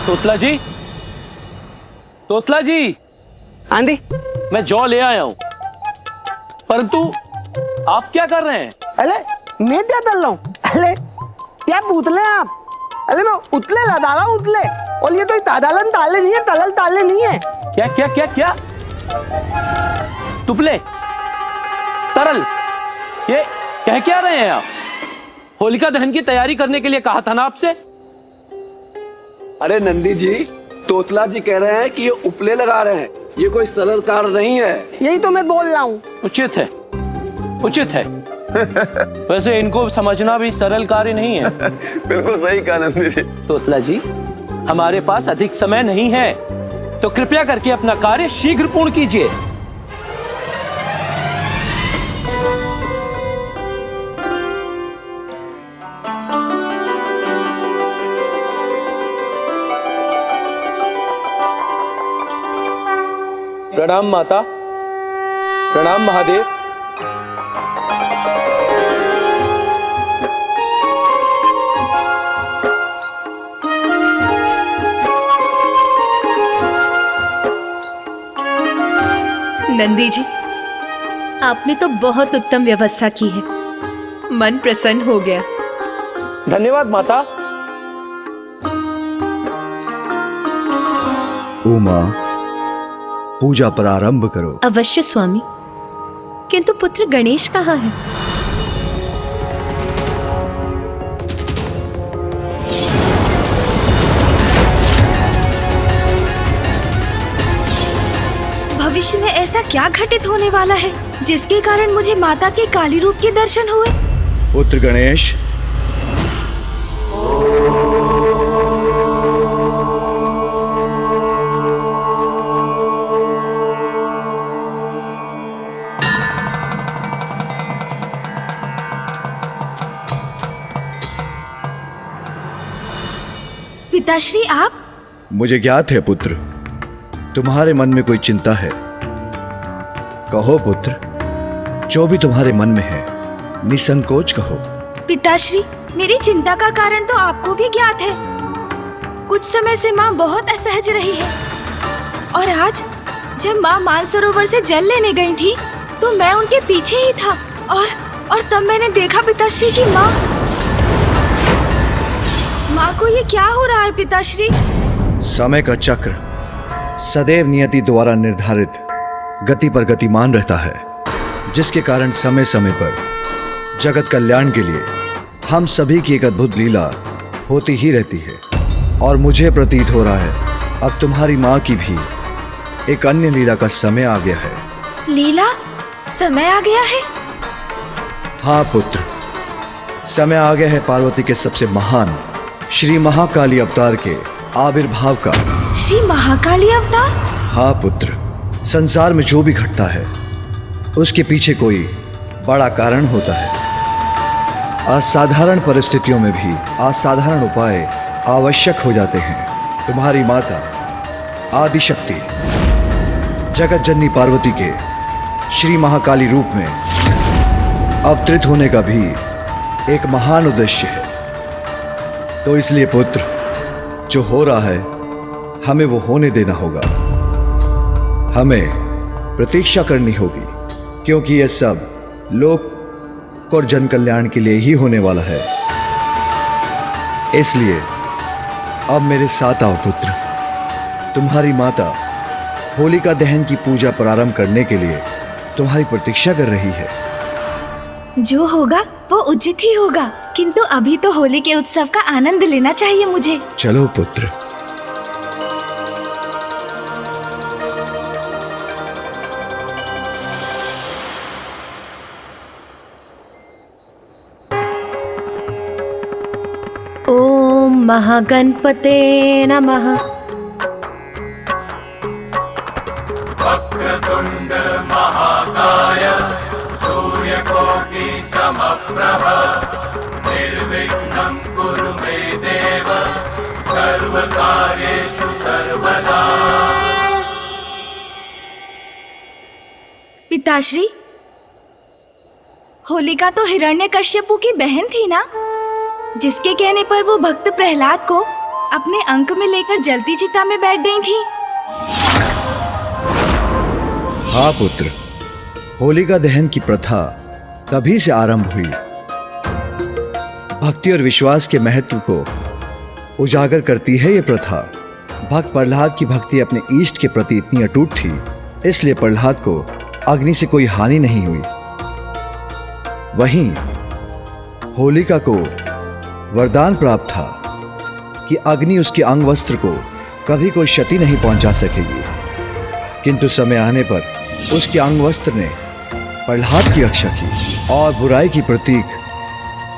तोतला जी, तोतला जी। आंधी, मैं जौ ले आया हूं, परंतु आप क्या कर रहे हैं? अरे मैं क्या कर रहा हूँ? अरे क्या पूतले आप? अरे मैं उतले लगा रहा हूँ, उतले। और ये तो तादालन ताले नहीं है, तलल ताले नहीं है। क्या क्या क्या क्या? तुपले, तरल, ये कह क्या रहे हैं आप? होलिका दहन की तैयारी करने के लिए कहा था ना आपसे? अरे नंदी जी, तोतला जी कह रहे हैं कि ये उपले लगा रहे हैं, ये कोई सरल कार्य नहीं है। यही तो मैं बोल रहा हूँ। उचित है, उचित है। वैसे इनको समझना भी सरल कार्य नहीं है। बिल्कुल सही कहा नंदी जी। तोतला जी, हमारे पास अधिक समय नहीं है, तो कृपया करके अपना कार्य शीघ्र पूर्ण कीजिए। प्रणाम माता, प्रणाम महादेव। नंदी जी, आपने तो बहुत उत्तम व्यवस्था की है, मन प्रसन्न हो गया। धन्यवाद माता। उमा, पूजा प्रारंभ करो। अवश्य स्वामी, किंतु पुत्र गणेश कहाँ है? भविष्य में ऐसा क्या घटित होने वाला है जिसके कारण मुझे माता के काली रूप के दर्शन हुए? पुत्र गणेश, पिताश्री आप? मुझे ज्ञात है पुत्र, तुम्हारे मन में कोई चिंता है। कहो पुत्र, जो भी तुम्हारे मन में है निसंकोच कहो। पिताश्री, मेरी चिंता का कारण तो आपको भी ज्ञात है। कुछ समय से माँ बहुत असहज रही है, और आज जब माँ मानसरोवर से जल लेने गई थी तो मैं उनके पीछे ही था, और तब मैंने देखा पिताश्री की माँ को ये क्या हो रहा है पिताश्री? समय का चक्र सदैव नियति द्वारा निर्धारित गति पर गतिमान रहता है, जिसके कारण समय समय पर जगत कल्याण के लिए हम सभी की एक अद्भुत लीला होती ही रहती है। और मुझे प्रतीत हो रहा है अब तुम्हारी माँ की भी एक अन्य लीला का समय आ गया है। लीला? समय आ गया है? हाँ पुत्र, समय आ गया है पार्वती के सबसे महान श्री महाकाली अवतार के आविर्भाव का। श्री महाकाली अवतार? हाँ पुत्र, संसार में जो भी घटता है उसके पीछे कोई बड़ा कारण होता है। असाधारण परिस्थितियों में भी असाधारण उपाय आवश्यक हो जाते हैं। तुम्हारी माता आदिशक्ति जगत जननी पार्वती के श्री महाकाली रूप में अवतरित होने का भी एक महान उद्देश्य है। तो इसलिए पुत्र, जो हो रहा है हमें वो होने देना होगा, हमें प्रतीक्षा करनी होगी, क्योंकि यह सब लोक और जन कल्याण के लिए ही होने वाला है। इसलिए अब मेरे साथ आओ पुत्र। तुम्हारी माता होलिका दहन की पूजा प्रारंभ करने के लिए तुम्हारी प्रतीक्षा कर रही है। जो होगा वो उचित ही होगा, किंतु अभी तो होली के उत्सव का आनंद लेना चाहिए मुझे। चलो पुत्र। ओम महागणपते नमः। वक्रतुंड महाकाय सूर्यकोटि समप्रभ निर्विघ्नं कुरु मे देव सर्वकार्येषु सर्वदा। पिताश्री, होलिका तो हिरण्यकश्यपु की बहन थी ना, जिसके कहने पर वो भक्त प्रहलाद को अपने अंक में लेकर जलती चिता में बैठ गई थी। हाँ पुत्र, होलिका दहन की प्रथा तभी से आरंभ हुई। भक्ति और विश्वास के महत्व को उजागर करती है ये प्रथा। भक्त प्रहलाद की भक्ति अपने इष्ट के प्रति इतनी अटूट थी, इसलिए प्रहलाद को अग्नि से कोई हानि नहीं हुई। वहीं होलिका को वरदान प्राप्त था कि अग्नि उसके अंग वस्त्र को कभी कोई क्षति नहीं पहुंचा सकेगी, किंतु समय आने पर उसके अंग वस्त्र ने प्रहलाद की रक्षा की और बुराई की प्रतीक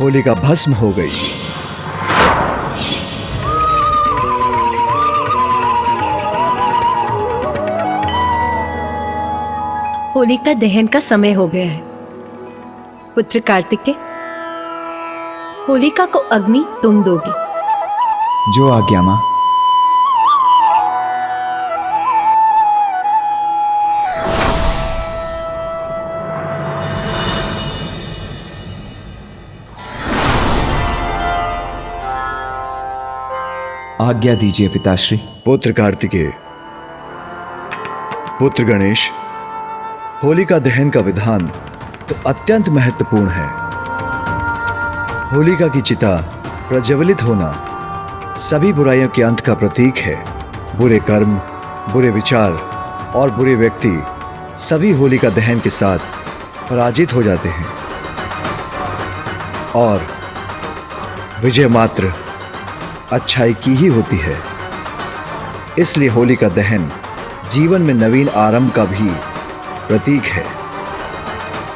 होलिका भस्म हो गई। होलिका दहन का समय हो गया है। पुत्र कार्तिकेय, होलिका को अग्नि तुम दोगे। जो आज्ञा मां। आज्ञा दीजिए पिताश्री। पुत्र कार्तिकेय, पुत्र गणेश, होलिका दहन का विधान तो अत्यंत महत्वपूर्ण है। होलिका की चिता प्रज्वलित होना सभी बुराइयों के अंत का प्रतीक है। बुरे कर्म, बुरे विचार और बुरे व्यक्ति सभी होलिका दहन के साथ पराजित हो जाते हैं और विजय मात्र अच्छाई की ही होती है। इसलिए होलिका दहन जीवन में नवीन आरंभ का भी प्रतीक है।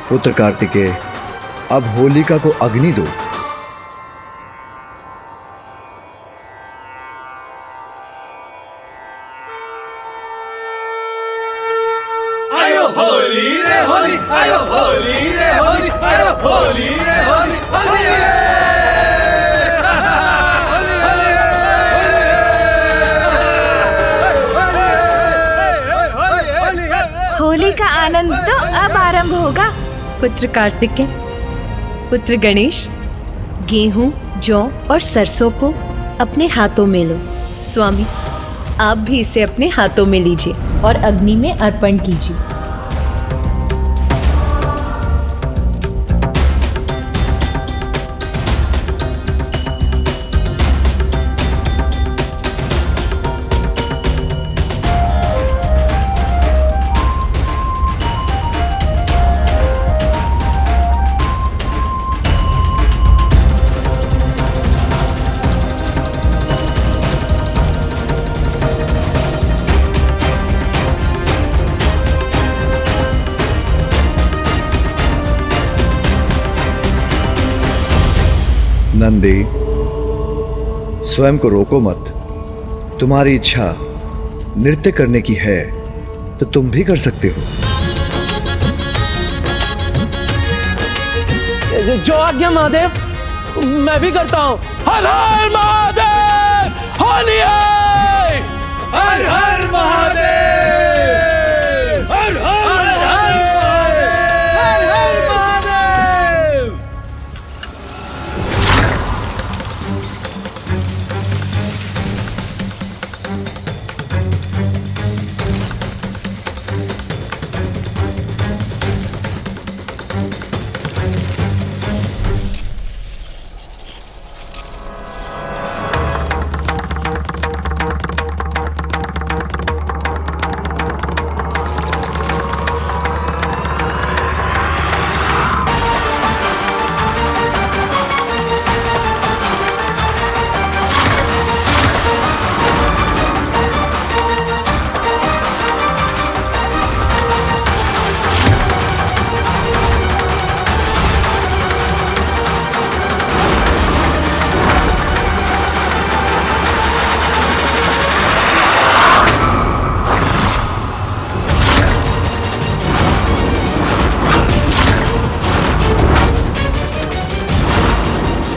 पुत्र कार्तिकेय, अब होलिका को अग्नि दो। आयो होली रे होली, आयो होली रे होली, आयो होली रे होली, होली होली का आनंद तो अब आरंभ होगा। पुत्र कार्तिकेय, पुत्र गणेश, गेहूं, जौ और सरसों को अपने हाथों में लो। स्वामी, आप भी इसे अपने हाथों में लीजिए और अग्नि में अर्पण कीजिए। नंदी, स्वयं को रोको मत। तुम्हारी इच्छा नृत्य करने की है तो तुम भी कर सकते हो। जो आज्ञा महादेव, मैं भी करता हूँ। हर हर महादेव, होली है। हर हर महादेव, हर हर महादेव, हर हर महादेव।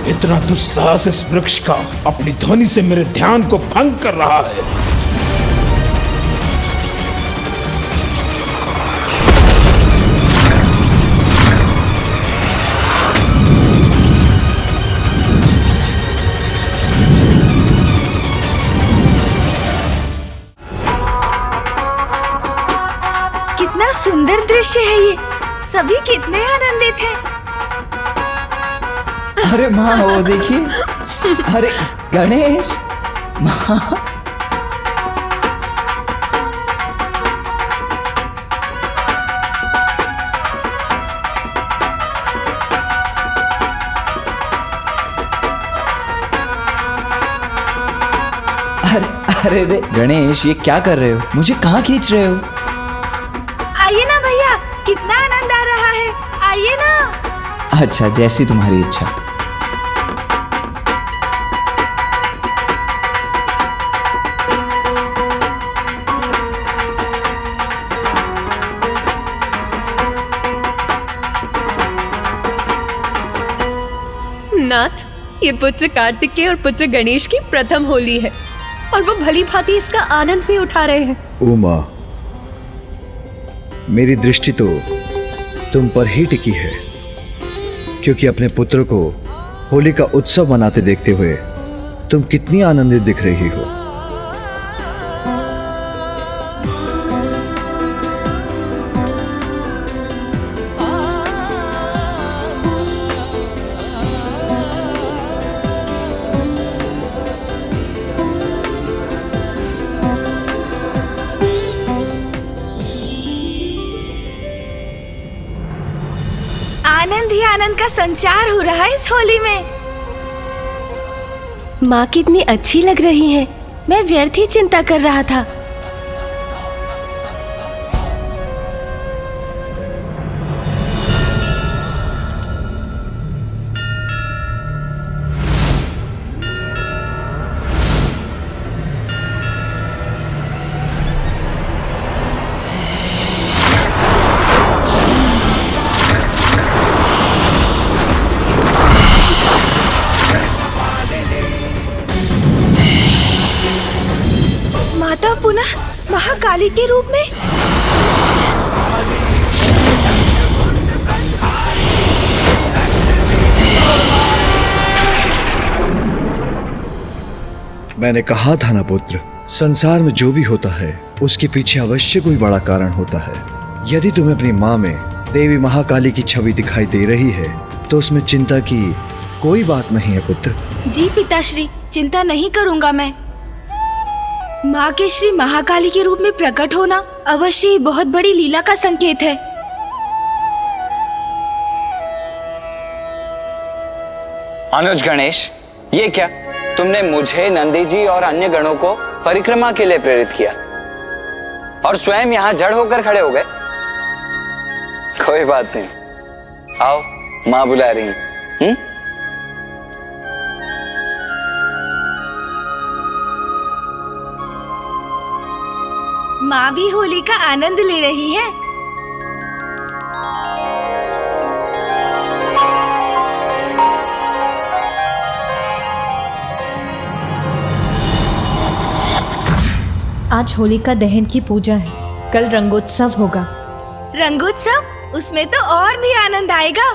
इतना दुस्साहस इस वृक्ष का अपनी ध्वनि से मेरे ध्यान को भंग कर रहा है। दृश्य है ये। सभी कितने आनंदित हैं। अरे माँ वो देखिए, अरे गणेश माँ। अरे रे गणेश, ये क्या कर रहे हो? मुझे कहाँ खींच रहे हो? आइए ना भैया, कितना आनंद आ रहा है, आइए ना। अच्छा, जैसी तुम्हारी इच्छा। नाथ, ये पुत्र कार्तिकेय और पुत्र गणेश की प्रथम होली है और वो भली भांति इसका आनंद भी उठा रहे हैं। उमा, मेरी दृष्टि तो तुम पर ही टिकी है, क्योंकि अपने पुत्र को होली का उत्सव मनाते देखते हुए तुम कितनी आनंदित दिख रही हो। आनंद ही आनंद का संचार हो रहा है इस होली में। माँ कितनी अच्छी लग रही है। मैं व्यर्थ ही चिंता कर रहा था। माता पुनः महाकाली के रूप में। मैंने कहा था ना पुत्र, संसार में जो भी होता है उसके पीछे अवश्य कोई बड़ा कारण होता है। यदि तुम्हें अपनी माँ में देवी महाकाली की छवि दिखाई दे रही है तो उसमें चिंता की कोई बात नहीं है पुत्र। जी पिताश्री, चिंता नहीं करूंगा मैं। माँ के श्री महाकाली के रूप में प्रकट होना अवश्य ही बहुत बड़ी लीला का संकेत है। अनुज गणेश, ये क्या? तुमने मुझे, नंदी जी और अन्य गणों को परिक्रमा के लिए प्रेरित किया और स्वयं यहाँ जड़ होकर खड़े हो गए। कोई बात नहीं, आओ, माँ बुला रही हैं। माँ भी होली का आनंद ले रही है। आज होलिका दहन की पूजा है, कल रंगोत्सव होगा। रंगोत्सव? उसमें तो और भी आनंद आएगा।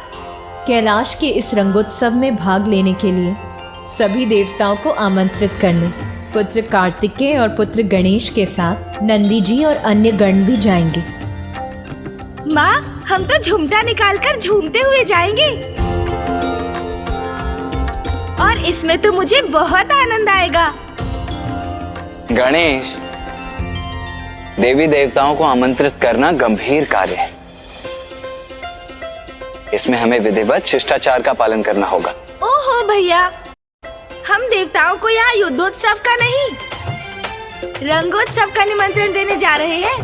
कैलाश के इस रंगोत्सव में भाग लेने के लिए सभी देवताओं को आमंत्रित करने पुत्र कार्तिकेय और पुत्र गणेश के साथ नंदी जी और अन्य गण भी जाएंगे। माँ, हम तो झुमटा निकालकर झूमते हुए जाएंगे और इसमें तो मुझे बहुत आनंद आएगा। गणेश, देवी देवताओं को आमंत्रित करना गंभीर कार्य है। इसमें हमें विधिवत शिष्टाचार का पालन करना होगा। ओहो भैया, हम देवताओं को यहाँ युद्धोत्सव का नहीं, रंगोत्सव का निमंत्रण देने जा रहे हैं,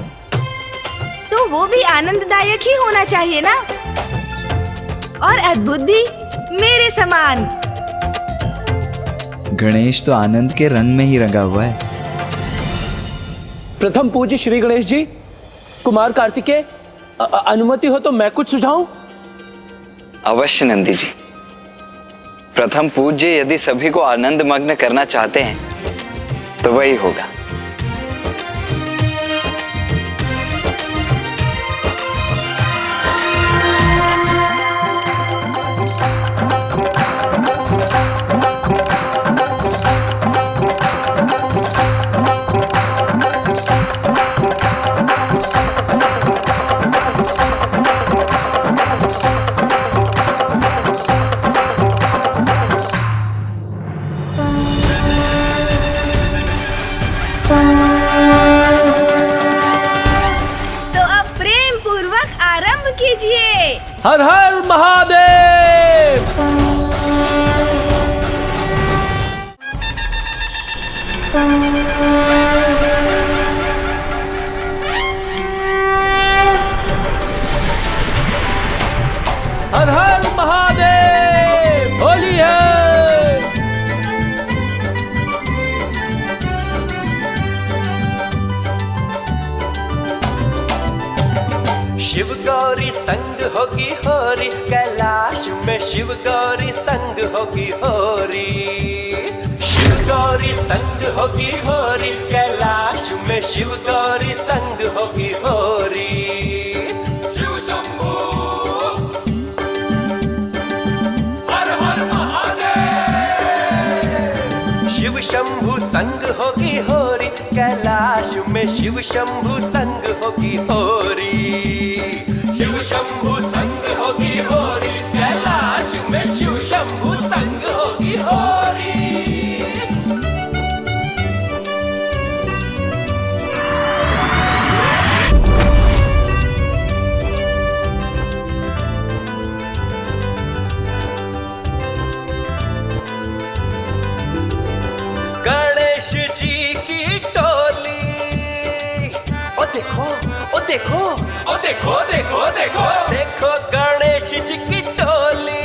तो वो भी आनंददायक ही होना चाहिए ना, और अद्भुत भी मेरे समान। गणेश तो आनंद के रंग में ही रंगा हुआ है। प्रथम पूज्य श्री गणेश जी, कुमार कार्तिकेय, अनुमति हो तो मैं कुछ सुझाऊं? अवश्य नंदी जी। प्रथम पूज्य यदि सभी को आनंद मग्न करना चाहते हैं तो वही होगा। हर हर महादेव। हर हर महादेव। होली है। शिव गौरी संग होगी होरी, कैलाश में शिव गौरी संग होगी होरी। शिव गौरी संग होगी होरी, कैलाश में शिव गौरी संग होगी होरी। शिव शंभू हर हर महादेव। शिव शंभू संग होगी होरी, कैलाश में शिव शंभू संग होगी होरी। शिव शंभू संग होगी होरी, कैलाश में शिव शंभू संग होगी होरी। गणेश जी की टोली, ओ देखो ओ देखो ओ देखो देखो देखो देखो गणेश जी की टोली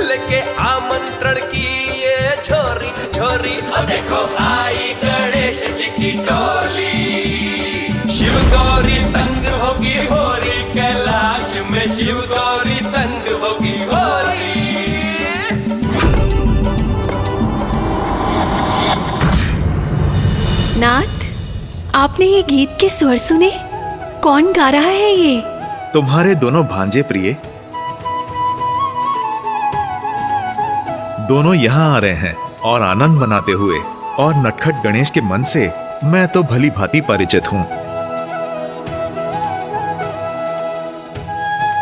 लेके आमंत्रण की ये झोरी झोरी। ओ देखो आई गणेश जी की टोली। शिव गौरी संग होगी होरी, कैलाश में शिव गौरी संग होगी होरी। नाथ, आपने ये गीत के स्वर सुने? कौन गा रहा है ये? तुम्हारे दोनों भांजे प्रिय दोनों यहाँ आ रहे हैं और आनंद मनाते हुए, और नटखट गणेश के मन से मैं तो भली भांति परिचित हूँ।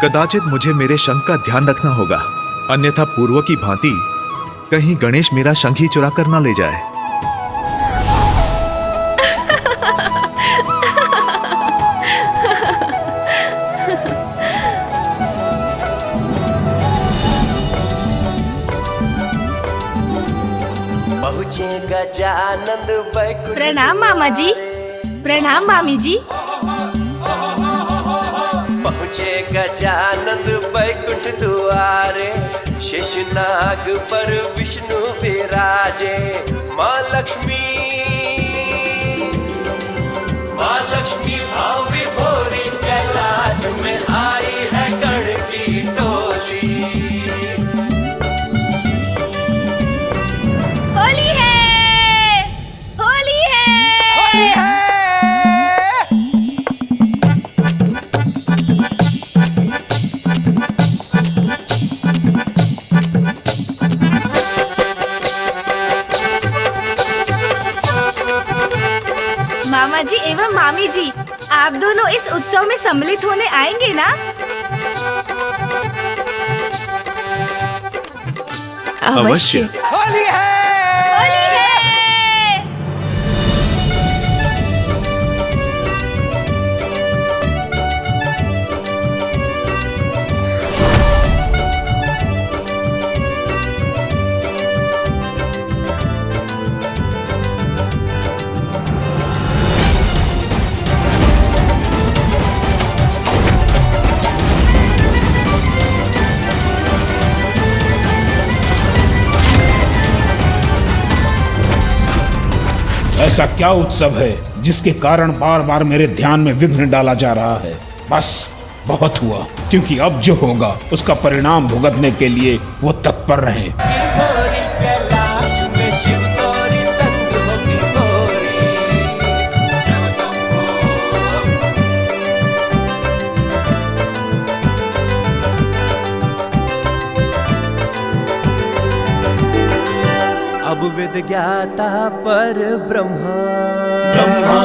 कदाचित मुझे मेरे शंख का ध्यान रखना होगा, अन्यथा पूर्व की भांति कहीं गणेश मेरा शंख ही चुरा कर ना ले जाए। पहुँचे गजानंद बैकुंठ। प्रणाम मामा जी। प्रणाम मामी जी। पहुँचे गजानंद बैकुंठ द्वारे, शेषनाग पर विष्णु विराजे। माँ लक्ष्मी भाव विभोरी, कैलाश में आई है गण की टोली। होली है। होली है। होली है। मामा जी एवं मामी जी, आप दोनों इस उत्सव में सम्मिलित होने आएंगे ना? अवश्य। होली है। होली है। ऐसा क्या उत्सव है जिसके कारण बार बार मेरे ध्यान में विघ्न डाला जा रहा है? बस बहुत हुआ, क्योंकि अब जो होगा उसका परिणाम भुगतने के लिए वो तत्पर रहे। कैलाश में शिव गौरी संग होगी होरी। अब वेद ज्ञाता पर ब्रह्मा ब्रह्मा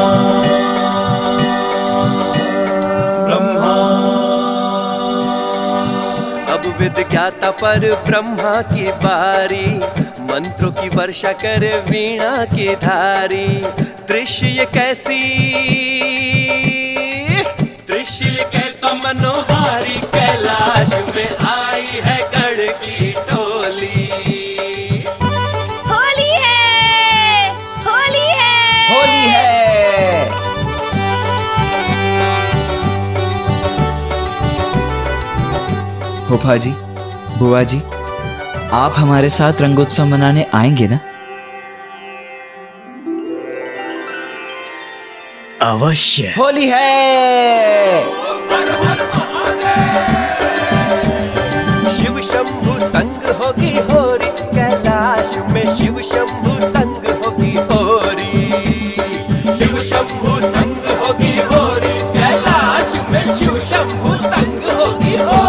ब्रह्मा। अब वेद ज्ञाता पर ब्रह्मा की बारी, मंत्रों की वर्षा कर वीणा की धारी। दृश्य ये कैसा मनोहारी, कैलाश में फूफा जी, बुआ जी, आप हमारे साथ रंगोत्सव मनाने आएंगे ना? अवश्य। होली है। शिव शंभु संग होगी होरी, कैलाश में शिव शंभु संग होगी होरी। शिव शंभु संग होगी होरी, कैलाश में शिव शंभु संग होगी होरी।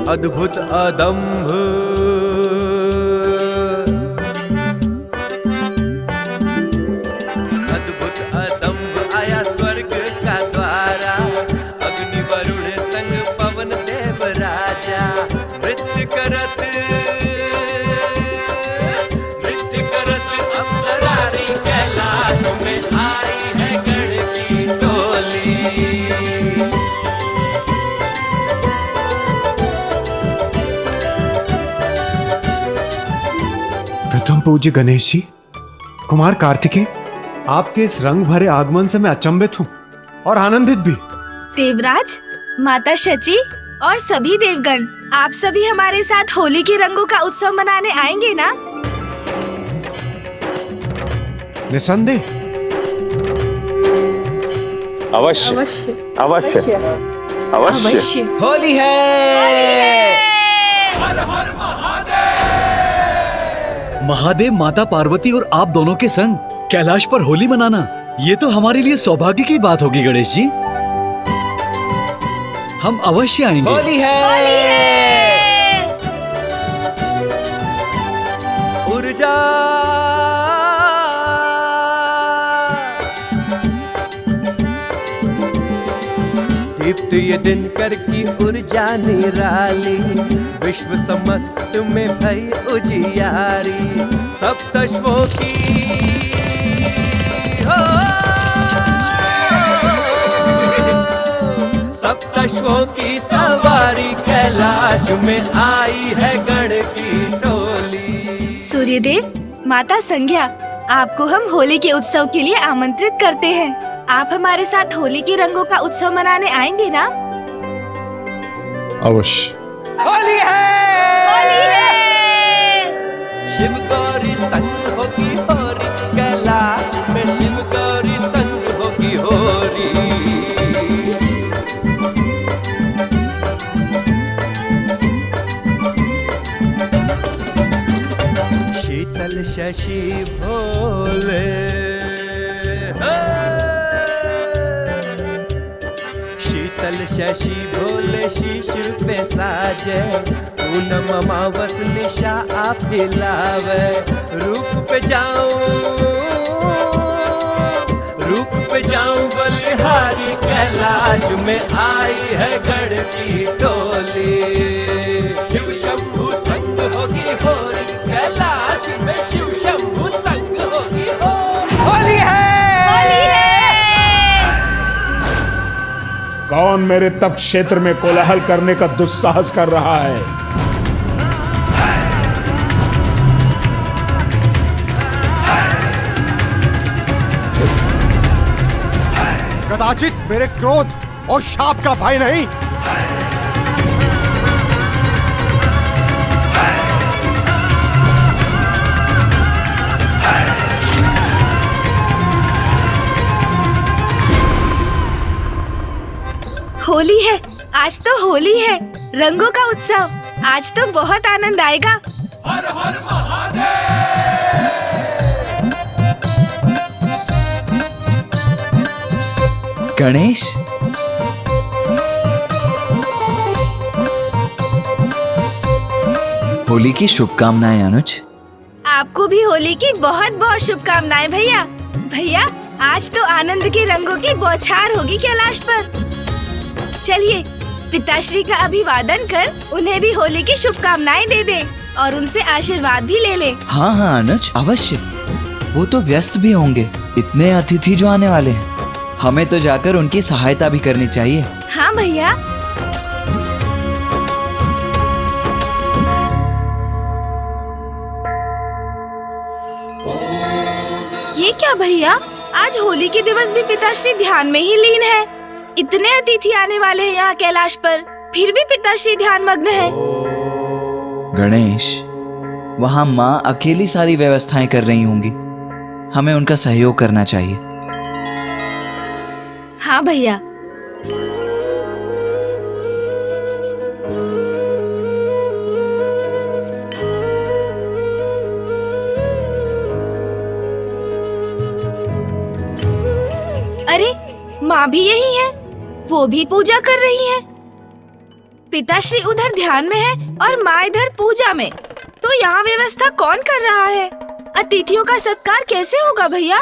अद्भुत अदम्भ आया स्वर्ग का द्वारा, अग्नि वरुण संग पवन देव राजा। नृत्य करत अप्सरारी, कैलाश में आई है गण की टोली। प्रथम पूज्य गणेश जी, कुमार कार्तिकेय, आपके इस रंग भरे आगमन से मैं अचंभित हूँ और आनंदित भी। देवराज, माता शची और सभी देवगण, आप सभी हमारे साथ होली के रंगों का उत्सव मनाने आएंगे ना? निसंदेह। अवश्य अवश्य अवश्य अवश्य। होली है। महादेव, माता पार्वती और आप दोनों के संग कैलाश पर होली मनाना, ये तो हमारे लिए सौभाग्य की बात होगी गणेश जी। हम अवश्य आएंगे। होली है। ऊर्जा दीप्त ये दिन कर की ऊर्जा निराली, विश्व समस्त में भई उजियारी। सप्तश्वों की सप्तश्वों की सवारी, कैलाश में आई है गण की टोली। सूर्यदेव, माता संध्या, आपको हम होली के उत्सव के लिए आमंत्रित करते हैं। आप हमारे साथ होली के रंगों का उत्सव मनाने आएंगे ना? अवश्य। होली है। होली है। शिव गौरी संग होगी होरी, कैलाश में शिव गौरी संग होगी होरी। शीतल शशि भोले, शीतल शशि भोले शीश पे साजे। पूनम अमावस निशा आप हिलावे। रूप पे जाऊं बलिहारी, कैलाश में आई है गण की टोली। शिव शंभु संग होगी होरी, कैलाश में शिव शंभु संग होगी होली है। कौन मेरे तप क्षेत्र में कोलाहल करने का दुस्साहस कर रहा है? कदाचित मेरे क्रोध और शाप का भय नहीं, होली है। आज तो होली है, रंगों का उत्सव। आज तो बहुत आनंद आएगा। हर हर महादेव। गणेश, होली की शुभकामनाएं अनुज। आपको भी होली की बहुत बहुत शुभकामनाएं भैया। भैया, आज तो आनंद के रंगों की बौछार होगी कैलाश पर। चलिए पिताश्री का अभिवादन कर उन्हें भी होली की शुभकामनाएं दे दें और उनसे आशीर्वाद भी ले लें। हाँ हाँ अनुज, अवश्य। वो तो व्यस्त भी होंगे, इतने अतिथि जो आने वाले हैं। हमें तो जाकर उनकी सहायता भी करनी चाहिए। हाँ भैया। ये क्या भैया, आज होली के दिवस भी पिताश्री ध्यान में ही लीन है। इतने अतिथि आने वाले हैं यहाँ कैलाश पर, फिर भी पिताश्री ध्यान मग्न है। गणेश, वहाँ माँ अकेली सारी व्यवस्थाएं कर रही होंगी, हमें उनका सहयोग करना चाहिए। हाँ भैया। अरे माँ भी यही है, वो भी पूजा कर रही है। पिताश्री उधर ध्यान में है और माँ इधर पूजा में, तो यहाँ व्यवस्था कौन कर रहा है? अतिथियों का सत्कार कैसे होगा भैया?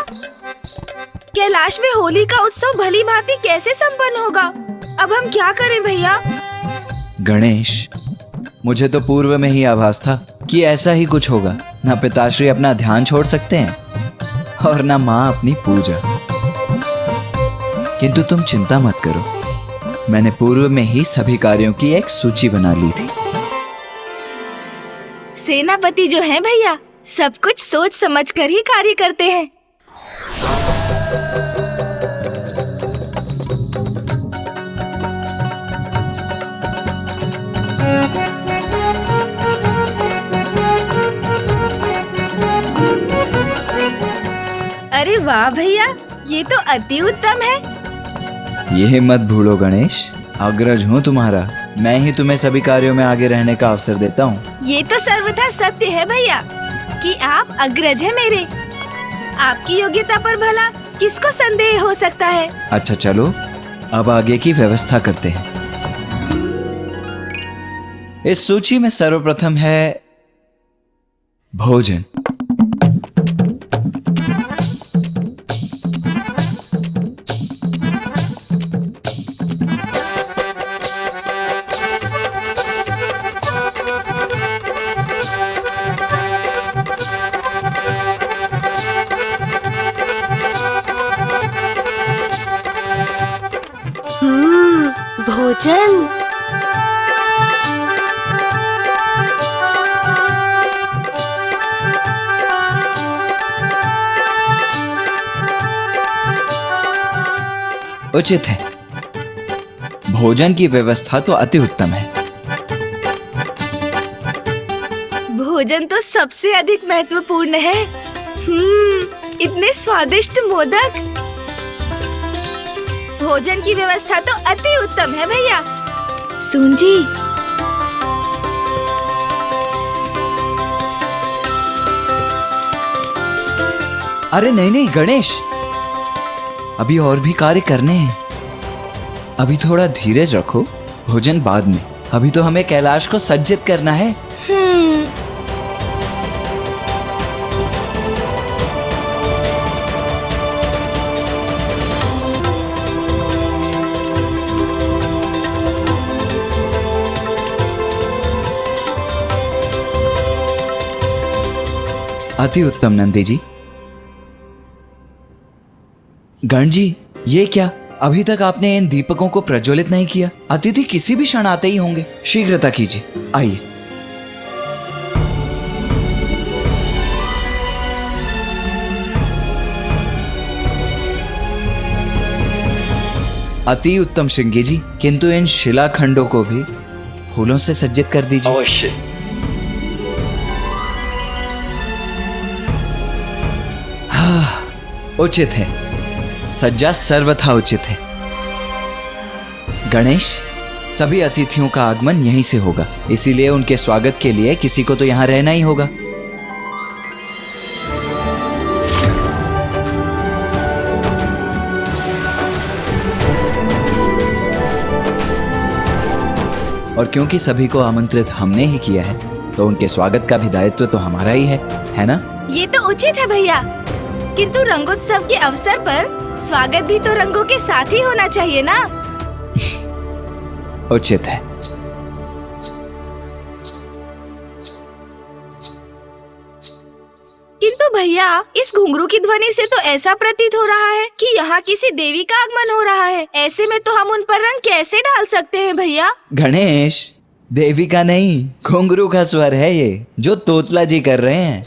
कैलाश में होली का उत्सव भली भांति कैसे संपन्न होगा? अब हम क्या करें भैया? गणेश, मुझे तो पूर्व में ही आभास था कि ऐसा ही कुछ होगा। ना पिताश्री अपना ध्यान छोड़ सकते हैं और ना माँ अपनी पूजा। किंतु तुम चिंता मत करो, मैंने पूर्व में ही सभी कार्यों की एक सूची बना ली थी। सेनापति जो हैं भैया, सब कुछ सोच समझ कर ही कार्य करते हैं। अरे वाह भैया, ये तो अति उत्तम है। यह मत भूलो गणेश, अग्रज हूँ तुम्हारा, मैं ही तुम्हें सभी कार्यों में आगे रहने का अवसर देता हूँ। ये तो सर्वथा सत्य है भैया कि आप अग्रज हैं मेरे। आपकी योग्यता पर भला किसको संदेह हो सकता है? अच्छा चलो, अब आगे की व्यवस्था करते हैं। इस सूची में सर्वप्रथम है भोजन। भोजन। उचित है, भोजन की व्यवस्था तो अति उत्तम है। भोजन तो सबसे अधिक महत्वपूर्ण है। इतने स्वादिष्ट मोदक। भोजन की व्यवस्था तो अति उत्तम है भैया। सुन जी, अरे नहीं नहीं गणेश, अभी और भी कार्य करने हैं। अभी थोड़ा धीरज रखो, भोजन बाद में। अभी तो हमें कैलाश को सज्जित करना है। अति उत्तम नंदी जी। गण जी, ये क्या, अभी तक आपने इन दीपकों को प्रज्वलित नहीं किया? अतिथि किसी भी क्षण आते ही होंगे, शीघ्रता कीजिए। आइए। अति उत्तम श्रृंगी जी, किंतु इन शिलाखंडों को भी फूलों से सज्जित कर दीजिए। अवश्य। उचित है, सज्जा सर्वथा उचित है। गणेश, सभी अतिथियों का आगमन यहीं से होगा, इसीलिए उनके स्वागत के लिए किसी को तो यहाँ रहना ही होगा। और क्योंकि सभी को आमंत्रित हमने ही किया है, तो उनके स्वागत का भी दायित्व तो हमारा ही है ना? ये तो उचित है भैया, किंतु रंगोत्सव के अवसर पर स्वागत भी तो रंगों के साथ ही होना चाहिए ना? उचित है। किंतु भैया, इस घुंघरू की ध्वनि से तो ऐसा प्रतीत हो रहा है कि यहाँ किसी देवी का आगमन हो रहा है। ऐसे में तो हम उन पर रंग कैसे डाल सकते हैं भैया? गणेश, देवी का नहीं, घुंघरू का स्वर है ये, जो तोतला जी कर रहे हैं।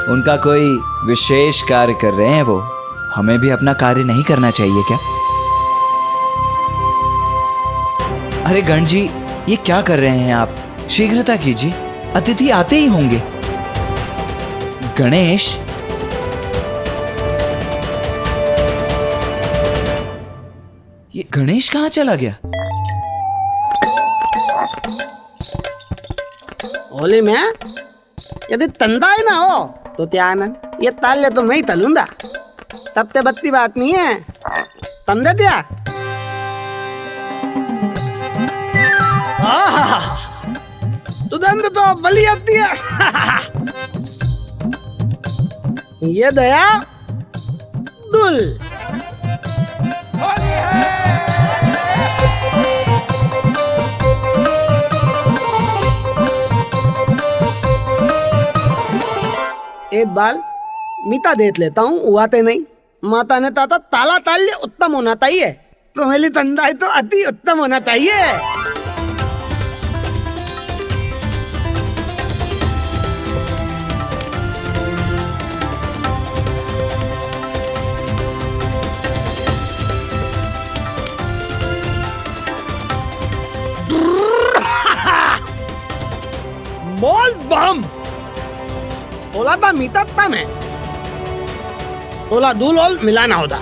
उनका कोई विशेष कार्य कर रहे हैं वो, हमें भी अपना कार्य नहीं करना चाहिए क्या? अरे गण जी, ये क्या कर रहे हैं आप? शीघ्रता कीजिए, अतिथि आते ही होंगे। गणेश, ये गणेश कहाँ चला गया? होली में यदि तंदा ही ना हो तो क्या आनंद, ये ताल ले तो मैं ही तलूंगा, तब ते बत्ती बात नहीं है। तंदे दिया तुदंत तो बली आती है। ये दया दुल एक बाल मीता देख लेता हूँ, उआते नहीं। माता ने ताता ताला ताल्य उत्तम होना चाहिए, तो मेरी तंदाई तो अति उत्तम होना चाहिए। बोल बम ओला था मीता तम है, ओला दूल ओल मिलाना होता।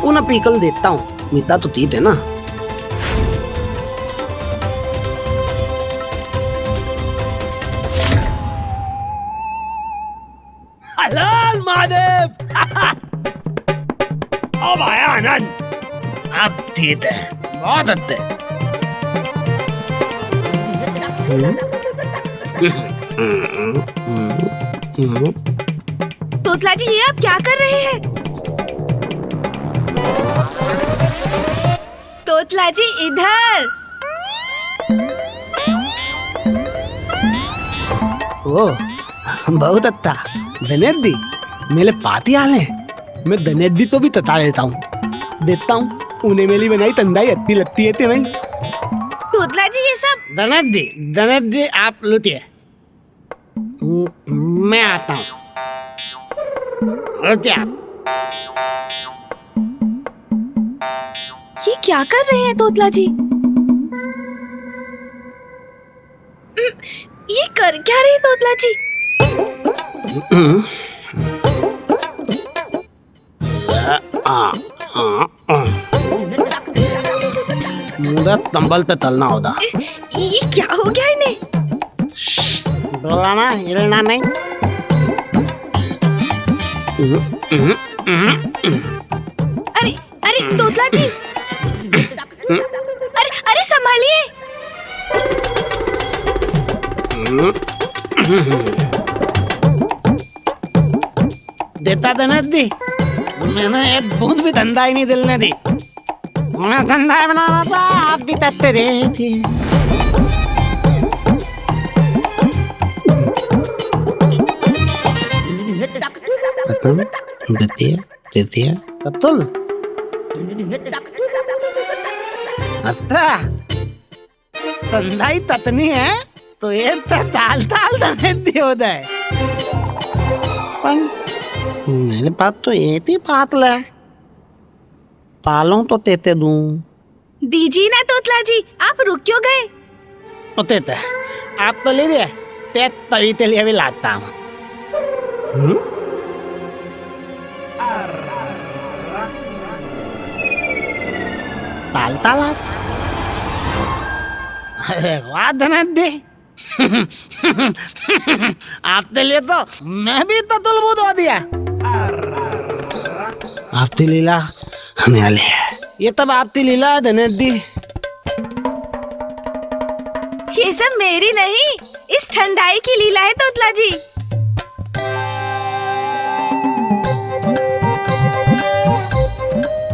उन्हें पीकल देता हूँ, मीता तो तीत है ना। हलाल महादेव। अब आया आनंद, अब ठीक है, बहुत अच्छे। तोतला जी, ये आप क्या कर रहे हैं? तोतला जी इधर। ओ बहुत अच्छा धनेदी, मेरे पाती आले, मैं धनेदी तो भी तता लेता हूँ, देता हूँ उन्हें मेरी बनाई तंदाई अत्ती लगती है नहीं। तोतला जी ये सब धनेदी आप लुटिए, मैं आता हूँ। लुटिए आप। ये क्या कर रहे हैं तोतला जी? ये कर क्या रहे हैं तोतला जी? मुझे तंबल ते तलना होता। ये क्या हो गया इन्हें? डोलाना हिलना नहीं। अरे अरे तोतला जी, अरे अरे संभालिए। देता धनेदी, मैंने एक बूंद भी धंधा ही नहीं दिलने दी। मैं धंधा बना रहा था, आप भी तत्ते रहे थे। तत्तुल अच्छा धंधा ही ततनी है तो ये ताल ताल धनेदी होता है। मेरे पास तो ये थी पातल है, तालों तो तेते दूं। दीजिए ना तोतला जी, आप रुक क्यों गए? ओ तेते आप तो ले दिए, ते तभी ते लिए भी लाता हूँ। ताल ताल अरे वाह धनेदी। आपके लिए तो मैं भी ततुल बुदवा दिया। आपकी लीला हमें आले है, ये तब आपकी लीला है धनेदी। ये सब मेरी नहीं, इस ठंडाई की लीला है तोतला जी।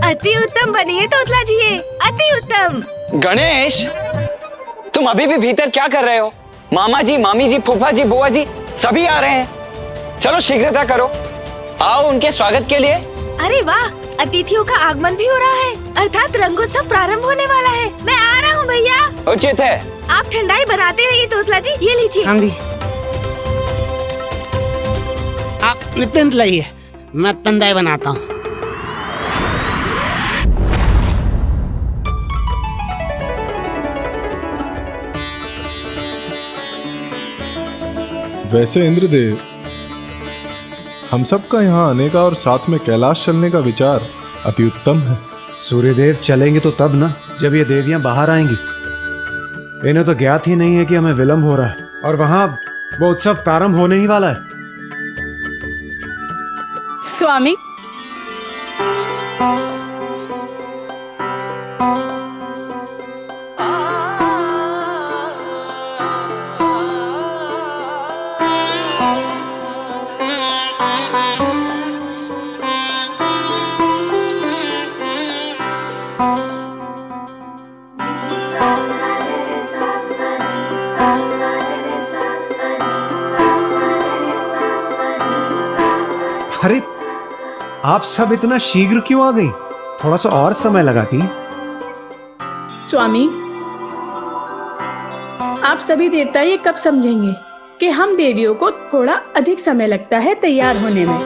अति उत्तम बनी है तोतला जी, ये अति उत्तम। गणेश, तुम अभी भी भीतर क्या कर रहे हो? मामा जी, मामी जी, फूफा जी, बुआ जी सभी आ रहे हैं। चलो शीघ्रता करो, आओ उनके स्वागत के लिए। अरे वाह, अतिथियों का आगमन भी हो रहा है, अर्थात रंगोत्सव प्रारंभ होने वाला है। मैं आ रहा हूँ भैया। उचित है। आप ठंडाई बनाते रहिए तोतला जी, ये लीजिए। हाँ जी, आप नित्यंत लाइए, मैं तंदाई बनाता हूँ। वैसे इंद्रदेव, हम सबका यहाँ आने का और साथ में कैलाश चलने का विचार अति उत्तम है। सूर्यदेव चलेंगे तो तब ना, जब ये देवियां बाहर आएंगी। इन्हें तो ज्ञात ही नहीं है कि हमें विलंब हो रहा है और वहां वो उत्सव प्रारंभ होने ही वाला है। स्वामी, अरे आप सब इतना शीघ्र क्यों आ गई? थोड़ा सा और समय लगाती। स्वामी, आप सभी देवता ये कब समझेंगे कि हम देवियों को थोड़ा अधिक समय लगता है तैयार होने में।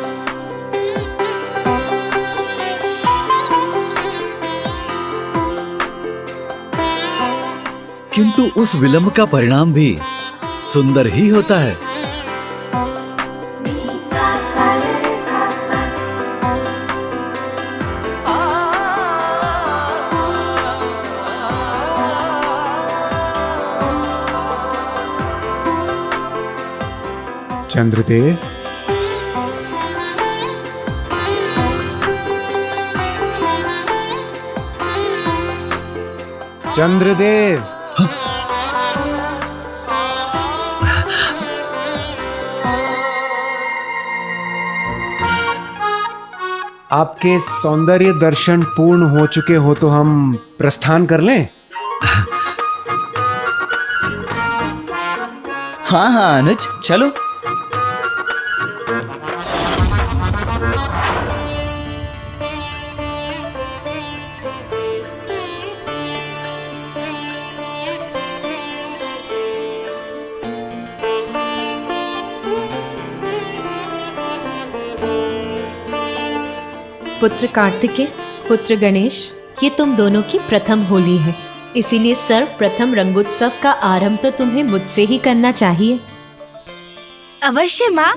किंतु उस विलंब का परिणाम भी सुंदर ही होता है। चंद्रदेव, चंद्रदेव, आपके सौंदर्य दर्शन पूर्ण हो चुके हो तो हम प्रस्थान कर लें? हाँ हाँ अनुज, चलो। पुत्र कार्तिकेय, पुत्र गणेश, ये तुम दोनों की प्रथम होली है, इसीलिए सर्वप्रथम रंगोत्सव का आरंभ तो तुम्हें मुझसे ही करना चाहिए। अवश्य माँ।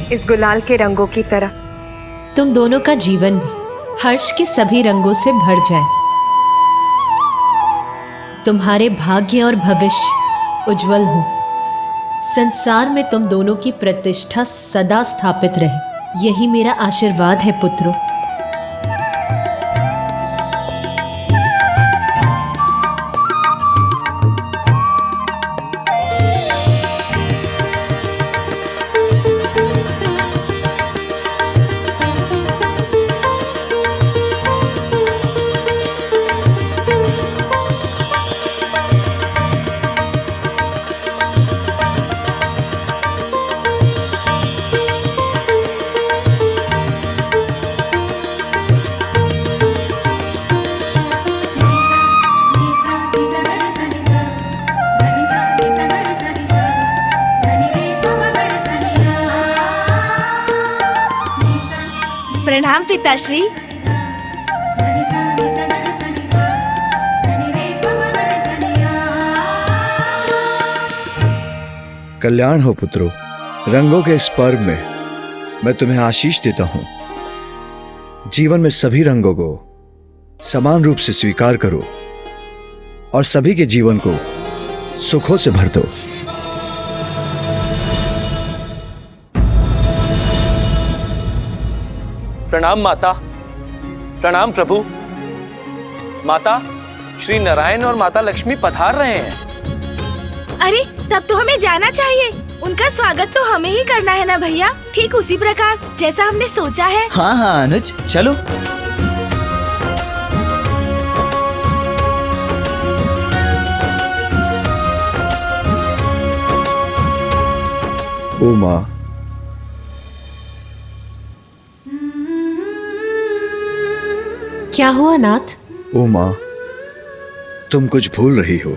इस गुलाल के रंगों की तरह तुम दोनों का जीवन भी हर्ष के सभी रंगों से भर जाए। तुम्हारे भाग्य और भविष्य उज्जवल हो। संसार में तुम दोनों की प्रतिष्ठा सदा स्थापित रहे, यही मेरा आशीर्वाद है पुत्रों। प्रणाम पिताश्री। कल्याण हो पुत्रों। रंगों के इस पर्व में मैं तुम्हें आशीष देता हूं। जीवन में सभी रंगों को समान रूप से स्वीकार करो और सभी के जीवन को सुखों से भर दो। प्रणाम माता, प्रणाम प्रभु। माता, श्री नारायण और माता लक्ष्मी पधार रहे हैं। अरे तब तो हमें जाना चाहिए। उनका स्वागत तो हमें ही करना है ना भैया, ठीक उसी प्रकार जैसा हमने सोचा है। हाँ हाँ अनुज, चलो। ओ माँ, क्या हुआ नाथ? ओ माँ, तुम कुछ भूल रही हो।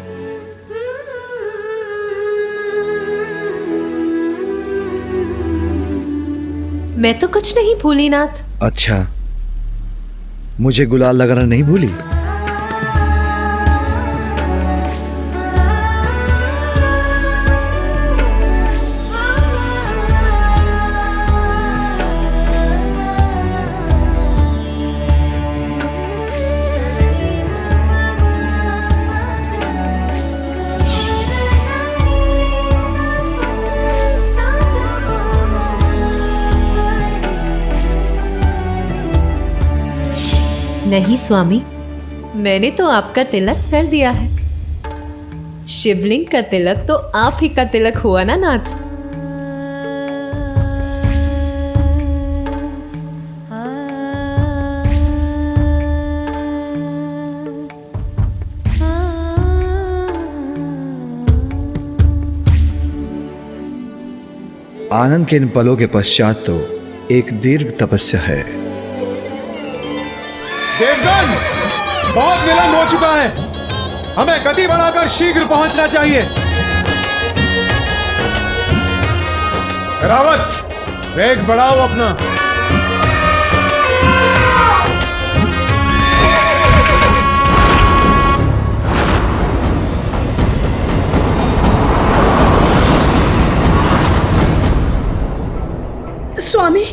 मैं तो कुछ नहीं भूली नाथ। अच्छा, मुझे गुलाल लगाना नहीं भूली? नहीं स्वामी, मैंने तो आपका तिलक कर दिया है। शिवलिंग का तिलक तो आप ही का तिलक हुआ ना नाथ। आनंद के इन पलों के पश्चात तो एक दीर्घ तपस्या है। देवगन, बहुत विलंब हो चुका है। हमें गति बढ़ाकर शीघ्र पहुंचना चाहिए। रावत, वेग बढ़ाओ अपना। स्वामी,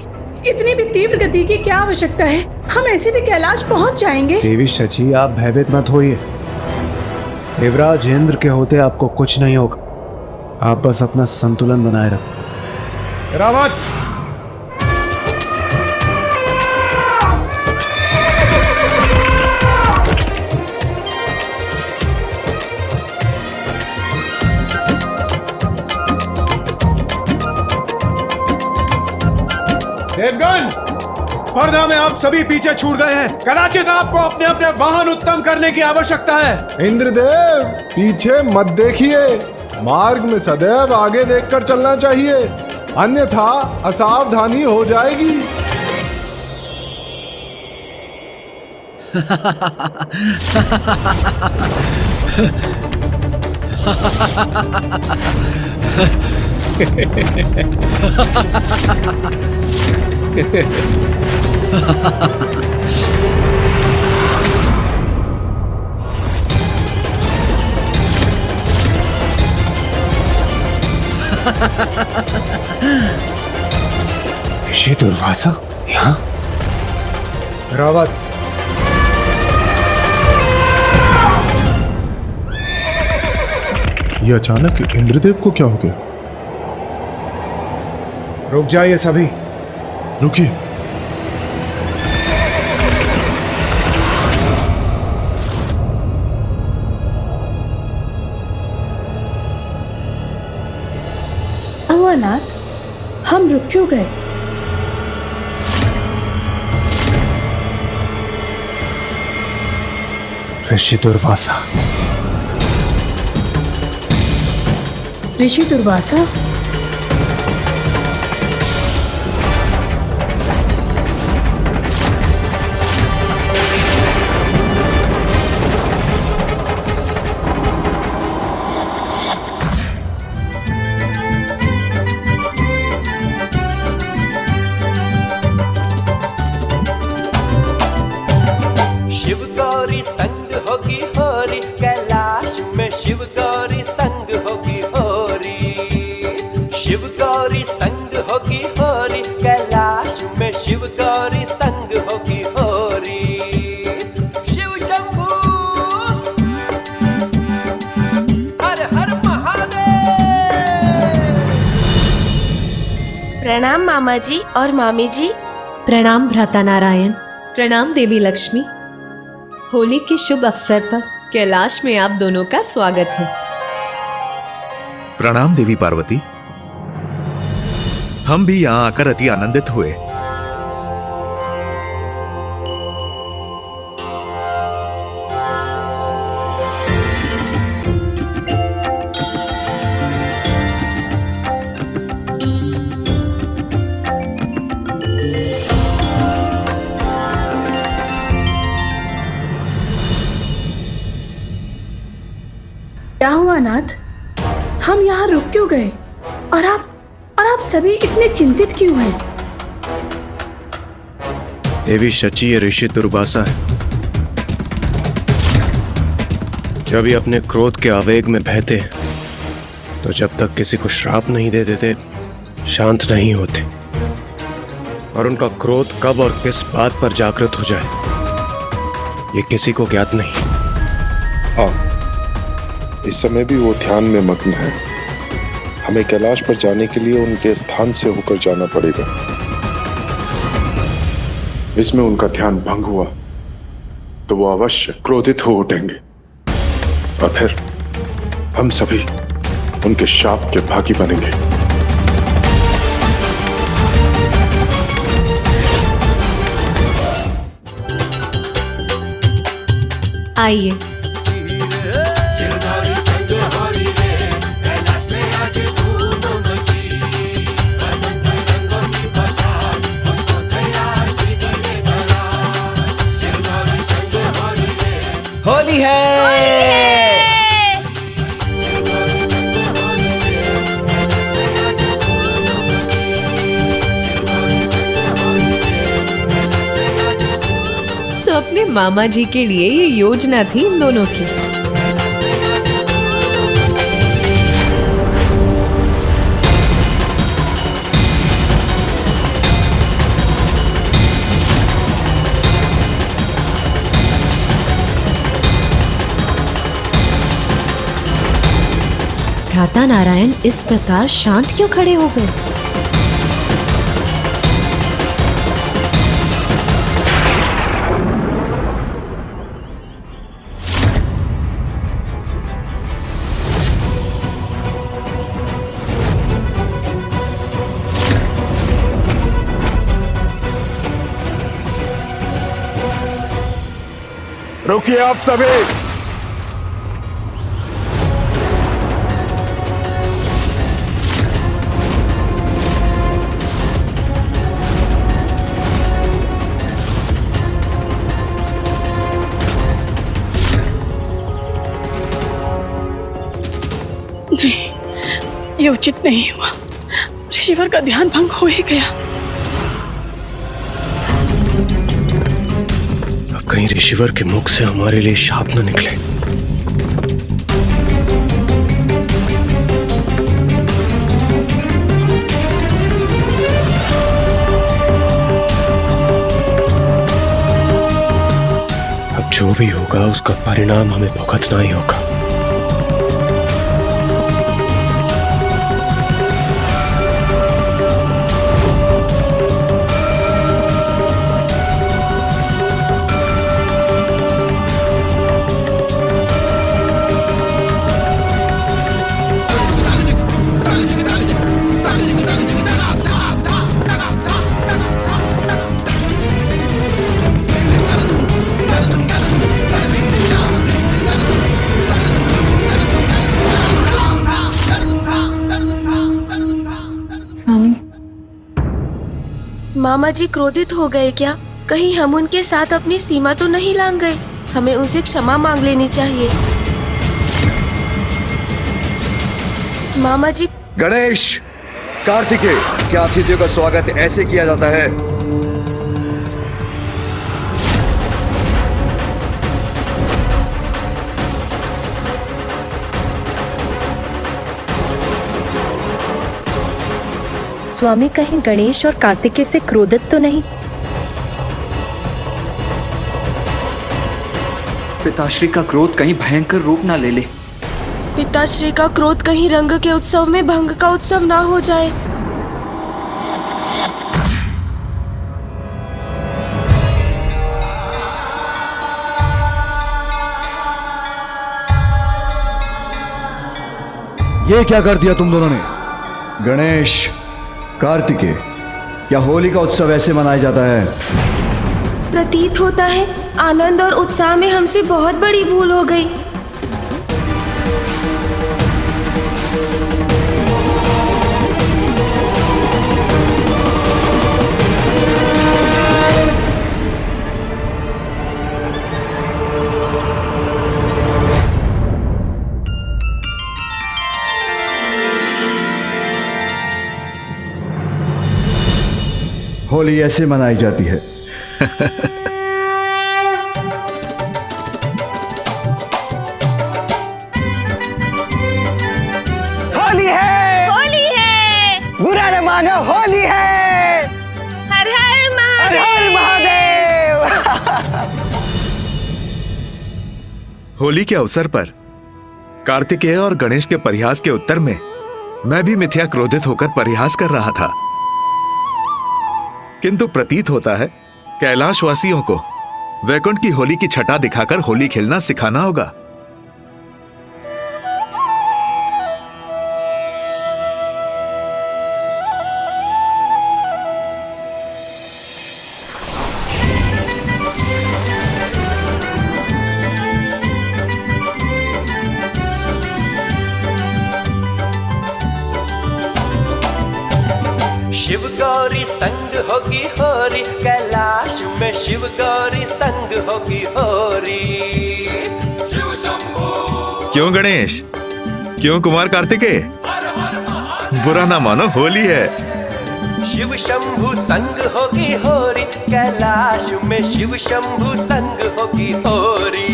इतनी भी तीव्र गति की क्या आवश्यकता है? हम ऐसे भी कैलाश पहुंच जाएंगे। देवी शची, आप भयभीत मत होइए। देवराज इंद्र के होते आपको कुछ नहीं होगा। आप बस अपना संतुलन बनाए रखो। रावत, देवगन, स्पर्धा में आप सभी पीछे छूट गए हैं। कदाचित आपको अपने अपने वाहन उत्तम करने की आवश्यकता है। इंद्रदेव, पीछे मत देखिए। मार्ग में सदैव आगे देखकर चलना चाहिए, अन्यथा असावधानी हो जाएगी। ऋषि दुर्वासा यहाँ? रावत, ये अचानक इंद्रदेव को क्या हो गया? रुक जाइए सभी। रुकिए। अवनाथ, हम रुक क्यों गए? ऋषि दुर्वासा। ऋषि दुर्वासा? शिव गौरी संग होगी होरी, कैलाश में शिव गौरी संग होगी होरी। शिव गौरी संग होगी होरी, कैलाश में शिव गौरी संग होगी होरी। शिव शंभू हर हर महादेव। प्रणाम मामा जी और मामी जी। प्रणाम भ्राता नारायण। प्रणाम देवी लक्ष्मी। होली के शुभ अवसर पर कैलाश में आप दोनों का स्वागत है। प्रणाम देवी पार्वती। हम भी यहाँ आकर अति आनंदित हुए। क्या हुआ नाथ, हम यहाँ रुक क्यों गए? और आप सभी इतने चिंतित क्यों हैं? देवी शची ये ऋषि दुर्वासा है। जब ये अपने क्रोध के आवेग में बहते हैं, तो जब तक किसी को श्राप नहीं दे देते शांत नहीं होते। और उनका क्रोध कब और किस बात पर जागृत हो जाए ये किसी को ज्ञात नहीं। हाँ, इस समय भी वो ध्यान में मग्न है। हमें कैलाश पर जाने के लिए उनके स्थान से होकर जाना पड़ेगा। इसमें उनका ध्यान भंग हुआ तो वो अवश्य क्रोधित हो उठेंगे और फिर हम सभी उनके शाप के भागी बनेंगे। आइए। होली है। तो अपने मामा जी के लिए ये योजना थी इन दोनों की। भ्राता नारायण इस प्रकार शांत क्यों खड़े हो गए? रुकिए आप सभी। नहीं, ये उचित नहीं हुआ। ऋषिवर का ध्यान भंग हो ही गया। अब कहीं ऋषिवर के मुख से हमारे लिए शाप न निकले। अब जो भी होगा उसका परिणाम हमें भुगतना ही होगा। मामा जी क्रोधित हो गए क्या? कहीं हम उनके साथ अपनी सीमा तो नहीं लांघ गए? हमें उनसे क्षमा मांग लेनी चाहिए। मामा जी। गणेश, कार्तिकेय, क्या अतिथियों का स्वागत ऐसे किया जाता है? स्वामी कहीं गणेश और कार्तिकेय से क्रोधित तो नहीं? पिताश्री का क्रोध कहीं भयंकर रूप ना ले ले। पिताश्री का क्रोध कहीं रंग के उत्सव में भंग का उत्सव ना हो जाए। ये क्या कर दिया तुम दोनों ने? गणेश, कार्तिकेय, क्या होली का उत्सव ऐसे मनाया जाता है? प्रतीत होता है आनंद और उत्साह में हमसे बहुत बड़ी भूल हो गई। होली ऐसे मनाई जाती है। होली है, होली है, बुरा न मानो, होली है। हर हर हर हर महादेव। महादेव। होली के अवसर पर कार्तिकेय और गणेश के परिहास के उत्तर में मैं भी मिथ्या क्रोधित होकर परिहास कर रहा था, किंतु प्रतीत होता है कैलाशवासियों को वैकुंठ की होली की छटा दिखाकर होली खेलना सिखाना होगा। शिव गौरी संग होगी होरी, कैलाश में शिव गौरी संग होगी होरी। शिव शंभू। क्यों गणेश, क्यों कुमार कार्तिकेय? बुरा ना मानो, होली है। शिव शंभू संग होगी होरी, कैलाश में शिव शंभू संग होगी होरी।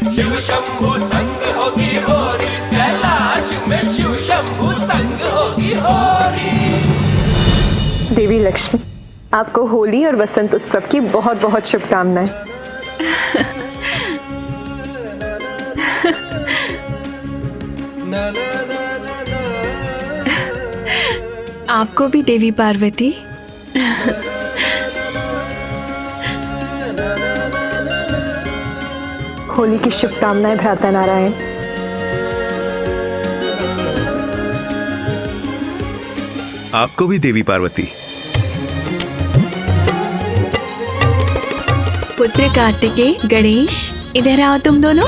शिव शंभू संग होगी होरी, कैलाश में शिव शंभू संग होगी होरी। देवी लक्ष्मी, आपको होली और वसंत उत्सव की बहुत बहुत शुभकामनाएं। आपको भी देवी पार्वती। होली की शुभकामनाएं भ्राता नारायण। आपको भी देवी पार्वती। पुत्र कार्तिकेय, गणेश, इधर आओ तुम दोनों।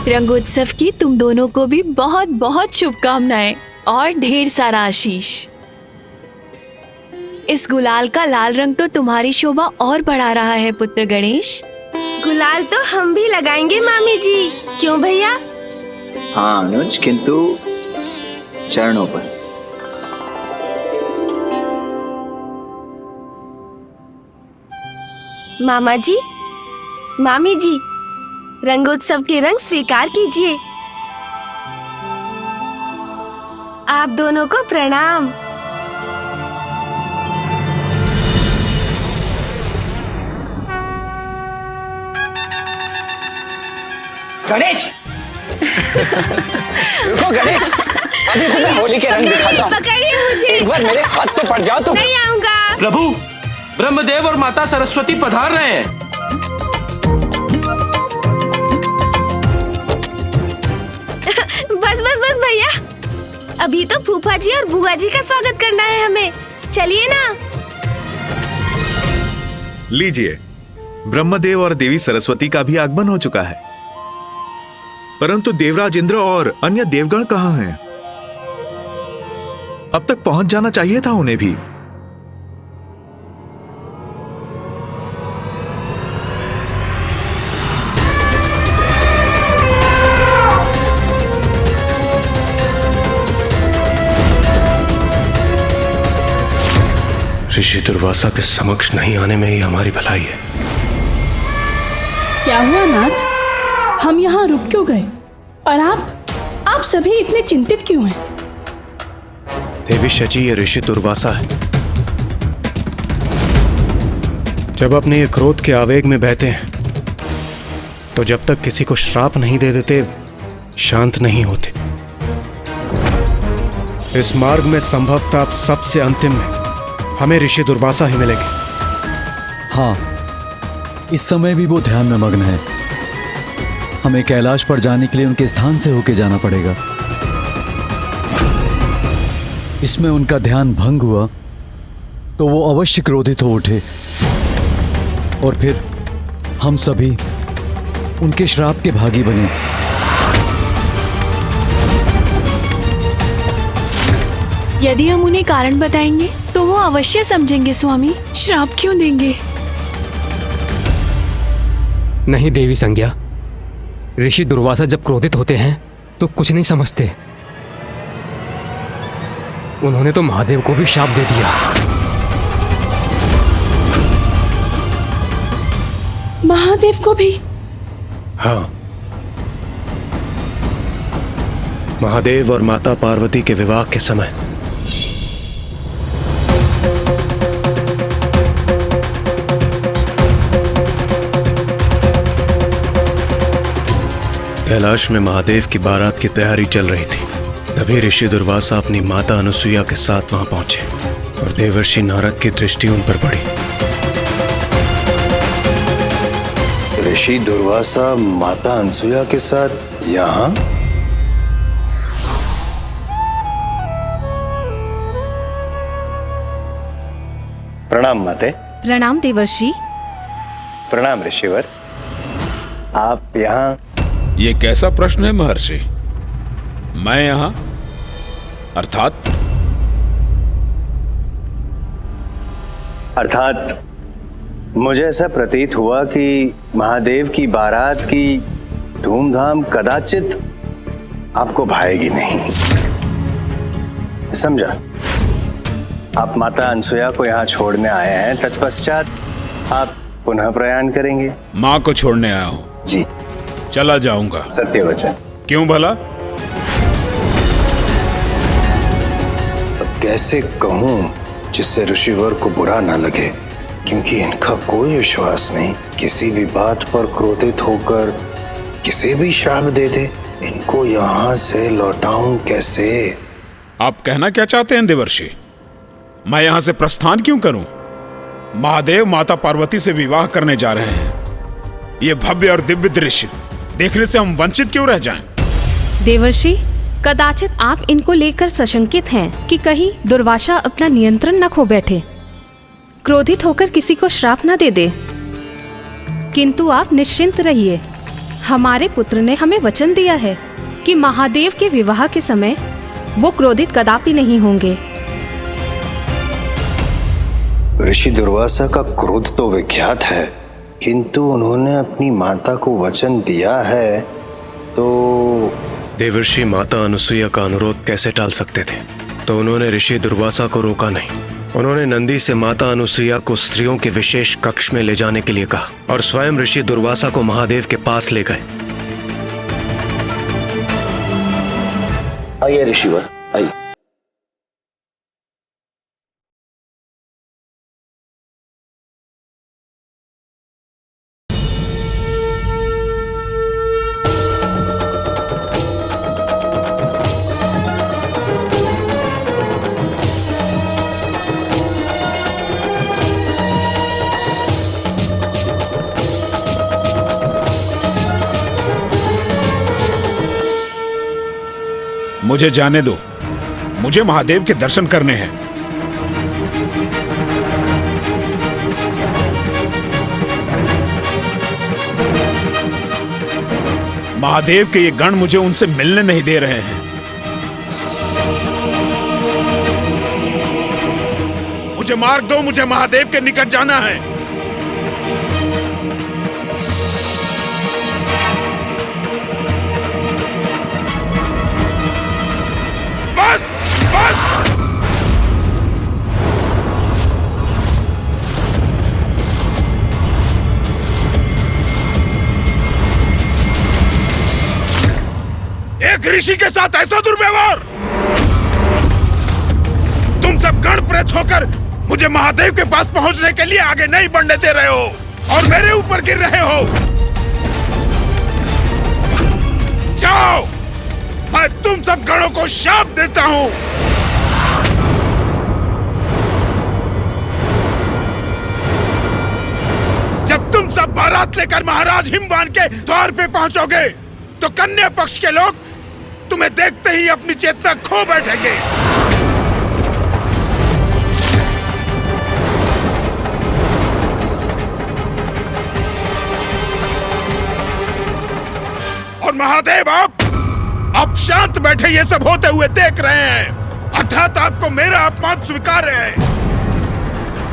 रंगोत्सव की तुम दोनों को भी बहुत बहुत शुभकामनाएं और ढेर सारा आशीष। इस गुलाल का लाल रंग तो तुम्हारी शोभा और बढ़ा रहा है पुत्र गणेश। गुलाल तो हम भी लगाएंगे मामी जी, क्यों भैया? हाँ अनुज, किंतु चरणों पर। मामा जी, मामी जी, रंगोत्सव के रंग स्वीकार कीजिए। आप दोनों को प्रणाम। गणेश रुको गणेश, अभी तुम्हें होली के रंग दिखाता हूँ। पकड़िए मुझे। एक बार मेरे हाथ तो पड़ जाओ तुम। नहीं आऊंगा। प्रभु, ब्रह्मदेव और माता सरस्वती पधार रहे हैं। बस बस बस भैया, अभी तो फूफा जी और बुआ जी का स्वागत करना है हमें। चलिए ना। लीजिए, ब्रह्मदेव और देवी सरस्वती का भी आगमन हो चुका है, परंतु देवराज इंद्र और अन्य देवगण कहाँ हैं? अब तक पहुंच जाना चाहिए था उन्हें भी। ऋषि दुर्वासा के समक्ष नहीं आने में ही हमारी भलाई है। क्या हुआ नाथ? हम यहाँ रुक क्यों गए? और आप सभी इतने चिंतित क्यों हैं? देवी शची, ये ऋषि दुर्वासा है। जब अपने ये क्रोध के आवेग में बहते हैं तो जब तक किसी को श्राप नहीं दे देते शांत नहीं होते। इस मार्ग में संभवतः सबसे अंतिम में हमें ऋषि दुर्वासा ही मिलेंगे। हाँ, इस समय भी वो ध्यान में मग्न है। हमें कैलाश पर जाने के लिए उनके स्थान से होके जाना पड़ेगा। इसमें उनका ध्यान भंग हुआ तो वो अवश्य क्रोधित हो उठे और फिर हम सभी उनके श्राप के भागी बने। यदि हम उन्हें कारण बताएंगे तो वो अवश्य समझेंगे स्वामी। श्राप क्यों देंगे? नहीं देवी संज्ञा, ऋषि दुर्वासा जब क्रोधित होते हैं तो कुछ नहीं समझते। उन्होंने तो महादेव को भी शाप दे दिया। महादेव को भी? हाँ, महादेव और माता पार्वती के विवाह के समय कैलाश में महादेव की बारात की तैयारी चल रही थी। तभी ऋषि दुर्वासा अपनी माता अनुसुईया के साथ वहां पहुंचे और देवर्षि नारद की दृष्टि उन पर पड़ी। ऋषि दुर्वासा माता अनुसुईया के साथ यहाँ? प्रणाम माते। प्रणाम देवर्षि। प्रणाम ऋषिवर। आप यहाँ? ये कैसा प्रश्न है महर्षि? मैं यहां अर्थात मुझे ऐसा प्रतीत हुआ कि महादेव की बारात की धूमधाम कदाचित आपको भाएगी नहीं। समझा, आप माता अनुसुईया को यहाँ छोड़ने आए हैं, तत्पश्चात आप पुनः प्रयाण करेंगे। माँ को छोड़ने आया हूँ जी। चला जाऊंगा। सत्य वचन। क्यों भला? अब कैसे कहूं जिससे ऋषिवर को बुरा ना लगे, क्योंकि इनका कोई विश्वास नहीं। किसी भी बात पर क्रोधित होकर किसी भी श्राप दे दे। इनको यहाँ से लौटाऊं कैसे? आप कहना क्या चाहते हैं देवर्षि? मैं यहाँ से प्रस्थान क्यों करूं? महादेव माता पार्वती से विवाह करने जा रहे हैं। ये भव्य और दिव्य दृश्य देखने से हम वंचित क्यों रह जाएं? देवर्षि, कदाचित आप इनको लेकर सशंकित हैं कि कहीं दुर्वासा अपना नियंत्रण न खो बैठे, क्रोधित होकर किसी को श्राप न दे दे। किंतु आप निश्चिंत रहिए, हमारे पुत्र ने हमें वचन दिया है कि महादेव के विवाह के समय वो क्रोधित कदापि नहीं होंगे। ऋषि दुर्वासा का क्रोध तो विख्यात है, किंतु उन्होंने अपनी माता को वचन दिया है तो देवर्षि माता अनुसुईया का अनुरोध कैसे टाल सकते थे? तो उन्होंने ऋषि दुर्वासा को रोका नहीं। उन्होंने नंदी से माता अनुसुईया को स्त्रियों के विशेष कक्ष में ले जाने के लिए कहा और स्वयं ऋषि दुर्वासा को महादेव के पास ले गए। आइए ऋषिवर, आइए। मुझे जाने दो, मुझे महादेव के दर्शन करने हैं। महादेव के ये गण मुझे उनसे मिलने नहीं दे रहे हैं। मुझे मार्ग दो, मुझे महादेव के निकट जाना है। बस बस। एक ऋषि के साथ ऐसा दुर्व्यवहार! तुम सब गण प्रेत होकर मुझे महादेव के पास पहुंचने के लिए आगे नहीं बढ़ने दे रहे हो और मेरे ऊपर गिर रहे हो। जाओ, मैं तुम सब गणों को शाप देता हूं। जब तुम सब बारात लेकर महाराज हिमवान के द्वार पे पहुंचोगे तो कन्या पक्ष के लोग तुम्हें देखते ही अपनी चेतना खो बैठेंगे। और महादेव आप शांत बैठे ये सब होते हुए देख रहे हैं, अर्थात आपको मेरा अपमान स्वीकार्य है।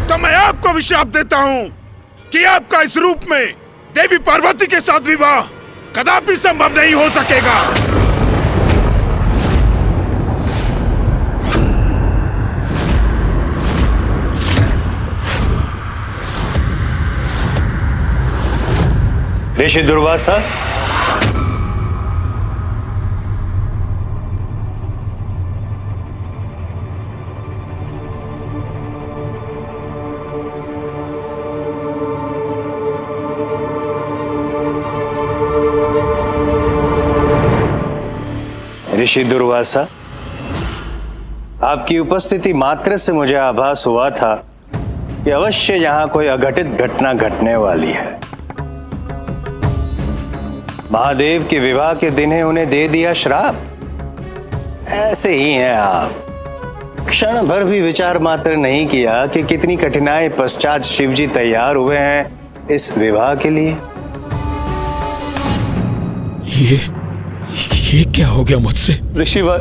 तो मैं आपको भी श्राप देता हूं कि आपका इस रूप में देवी पार्वती के साथ विवाह कदापि संभव नहीं हो सकेगा। ऋषि दुर्वासा, ऋषि दुर्वासा, आपकी उपस्थिति मात्र से मुझे आभास हुआ था कि अवश्य यहां कोई अघटित घटना घटने वाली है। महादेव के विवाह के दिन ही उन्हें दे दिया श्राप। ऐसे ही हैं आप। क्षण भर भी विचार मात्र नहीं किया कि कितनी कठिनाई पश्चात शिवजी तैयार हुए हैं इस विवाह के लिए। ये क्या हो गया मुझसे? ऋषिवर,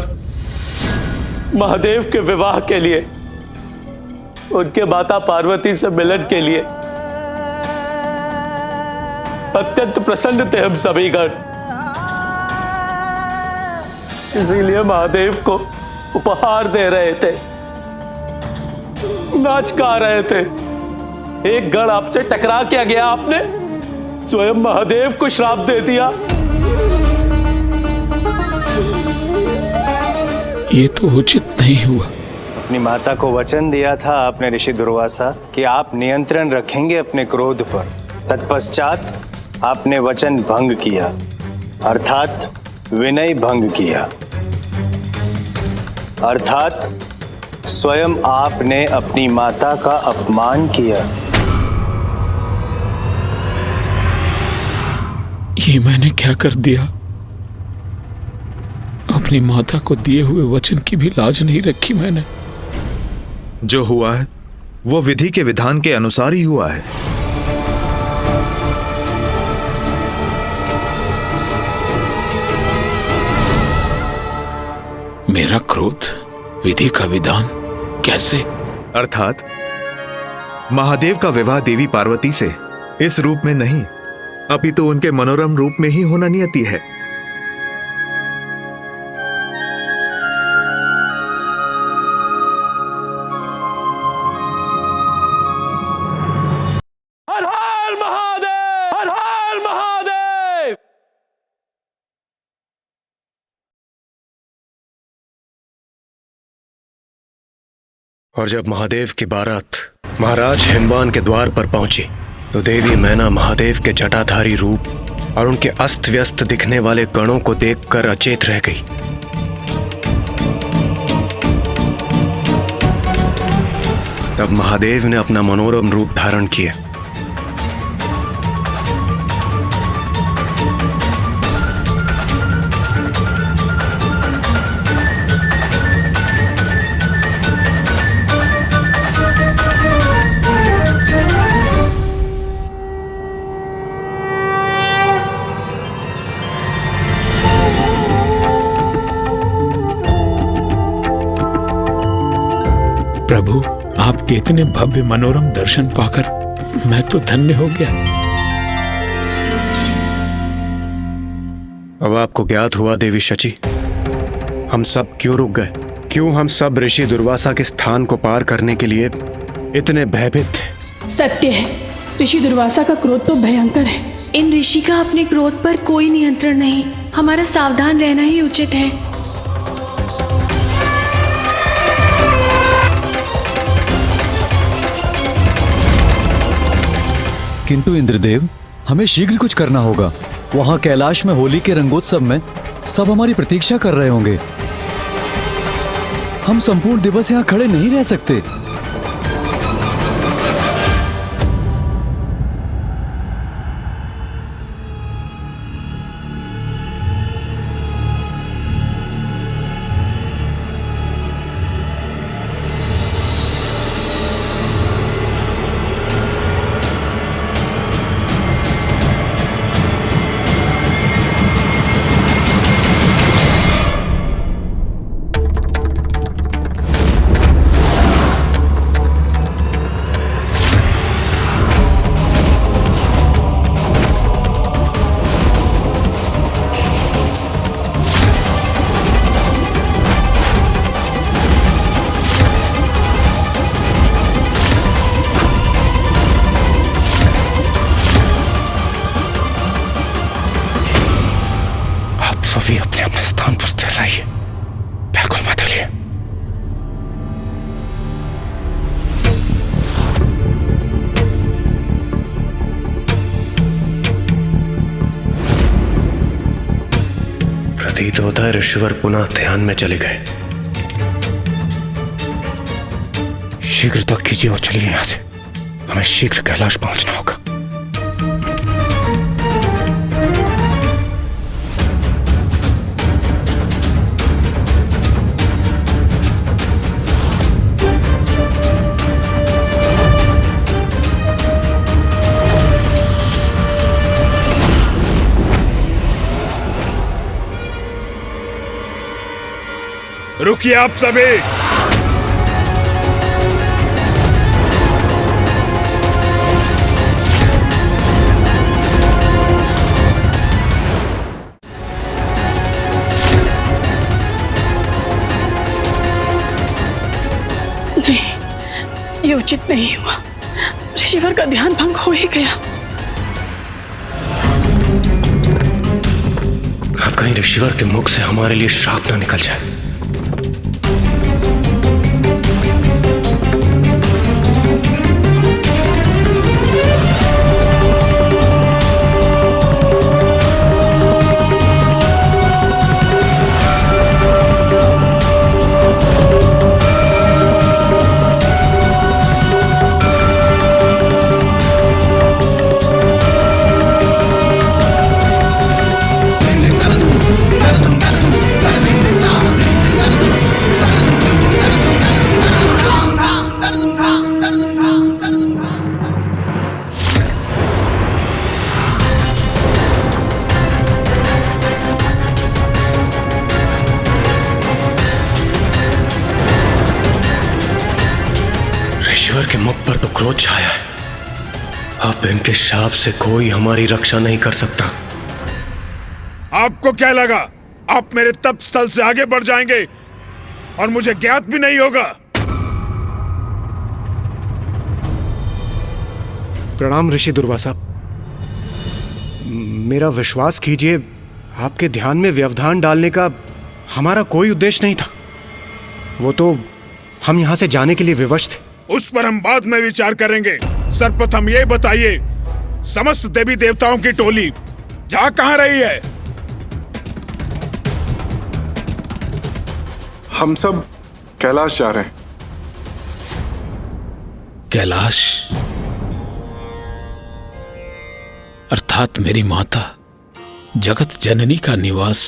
महादेव के विवाह के लिए, उनके माता पार्वती से मिलन के लिए अत्यंत प्रसन्न थे हम सभी गण। इसीलिए महादेव को उपहार दे रहे थे, नाच गा रहे थे। एक गण आपसे टकरा क्या गया, आपने स्वयं महादेव को श्राप दे दिया। ये तो उचित नहीं हुआ। अपनी माता को वचन दिया था आपने ऋषि दुर्वासा कि आप नियंत्रण रखेंगे अपने क्रोध पर। तत्पश्चात आपने वचन भंग किया, अर्थात विनय भंग किया। अर्थात स्वयं आपने अपनी माता का अपमान किया। ये मैंने क्या कर दिया? अपनी माता को दिए हुए वचन की भी लाज नहीं रखी मैंने। जो हुआ है वो विधि के विधान के अनुसार ही हुआ है। मेरा क्रोध विधि का विधान कैसे? अर्थात महादेव का विवाह देवी पार्वती से इस रूप में नहीं, अपितु उनके मनोरम रूप में ही होना नियति है। हर हर महादेव, हर हर महादेव। और जब महादेव की बारात महाराज हिमवान के द्वार पर पहुंची तो देवी मैना महादेव के जटाधारी रूप और उनके अस्त व्यस्त दिखने वाले गणों को देखकर अचेत रह गई। तब महादेव ने अपना मनोरम रूप धारण किया। प्रभु, आपके इतने भव्य मनोरम दर्शन पाकर मैं तो धन्य हो गया। अब आपको ज्ञात हुआ देवी शची, हम सब क्यों रुक गए, क्यों हम सब ऋषि दुर्वासा के स्थान को पार करने के लिए इतने भयभीत थे। सत्य है, ऋषि दुर्वासा का क्रोध तो भयंकर है। इन ऋषि का अपने क्रोध पर कोई नियंत्रण नहीं। हमारा सावधान रहना ही उचित है। किंतु इंद्रदेव, हमें शीघ्र कुछ करना होगा। वहां कैलाश में होली के रंगोत्सव में सब हमारी प्रतीक्षा कर रहे होंगे। हम संपूर्ण दिवस यहाँ खड़े नहीं रह सकते। सभी अपने अपने स्थान पर स्थिर रहिए, बिल्कुल मत हिलिए। प्रतीत होता है ऋषिवर पुनः ध्यान में चले गए। शीघ्र तक कीजिए और चलिए यहां से। हमें शीघ्र कैलाश पहुंचना होगा। रुकिए आप सभी। नहीं, ये उचित नहीं हुआ। ऋषिवर का ध्यान भंग हो ही गया। अब कहीं ऋषिवर के मुख से हमारे लिए श्राप ना निकल जाए। ईश्वर के मुख पर तो क्रोध छाया है। अब इनके शाप से कोई हमारी रक्षा नहीं कर सकता। आपको क्या लगा आप मेरे तप स्थल से आगे बढ़ जाएंगे और मुझे ज्ञात भी नहीं होगा? प्रणाम ऋषि दुर्वासा। मेरा विश्वास कीजिए, आपके ध्यान में व्यवधान डालने का हमारा कोई उद्देश्य नहीं था। वो तो हम यहां से जाने के लिए विवश थे। उस पर हम बाद में विचार करेंगे। सर्वप्रथम ये बताइए, समस्त देवी देवताओं की टोली जा कहां रही है? हम सब कैलाश जा रहे हैं। कैलाश अर्थात मेरी माता जगत जननी का निवास।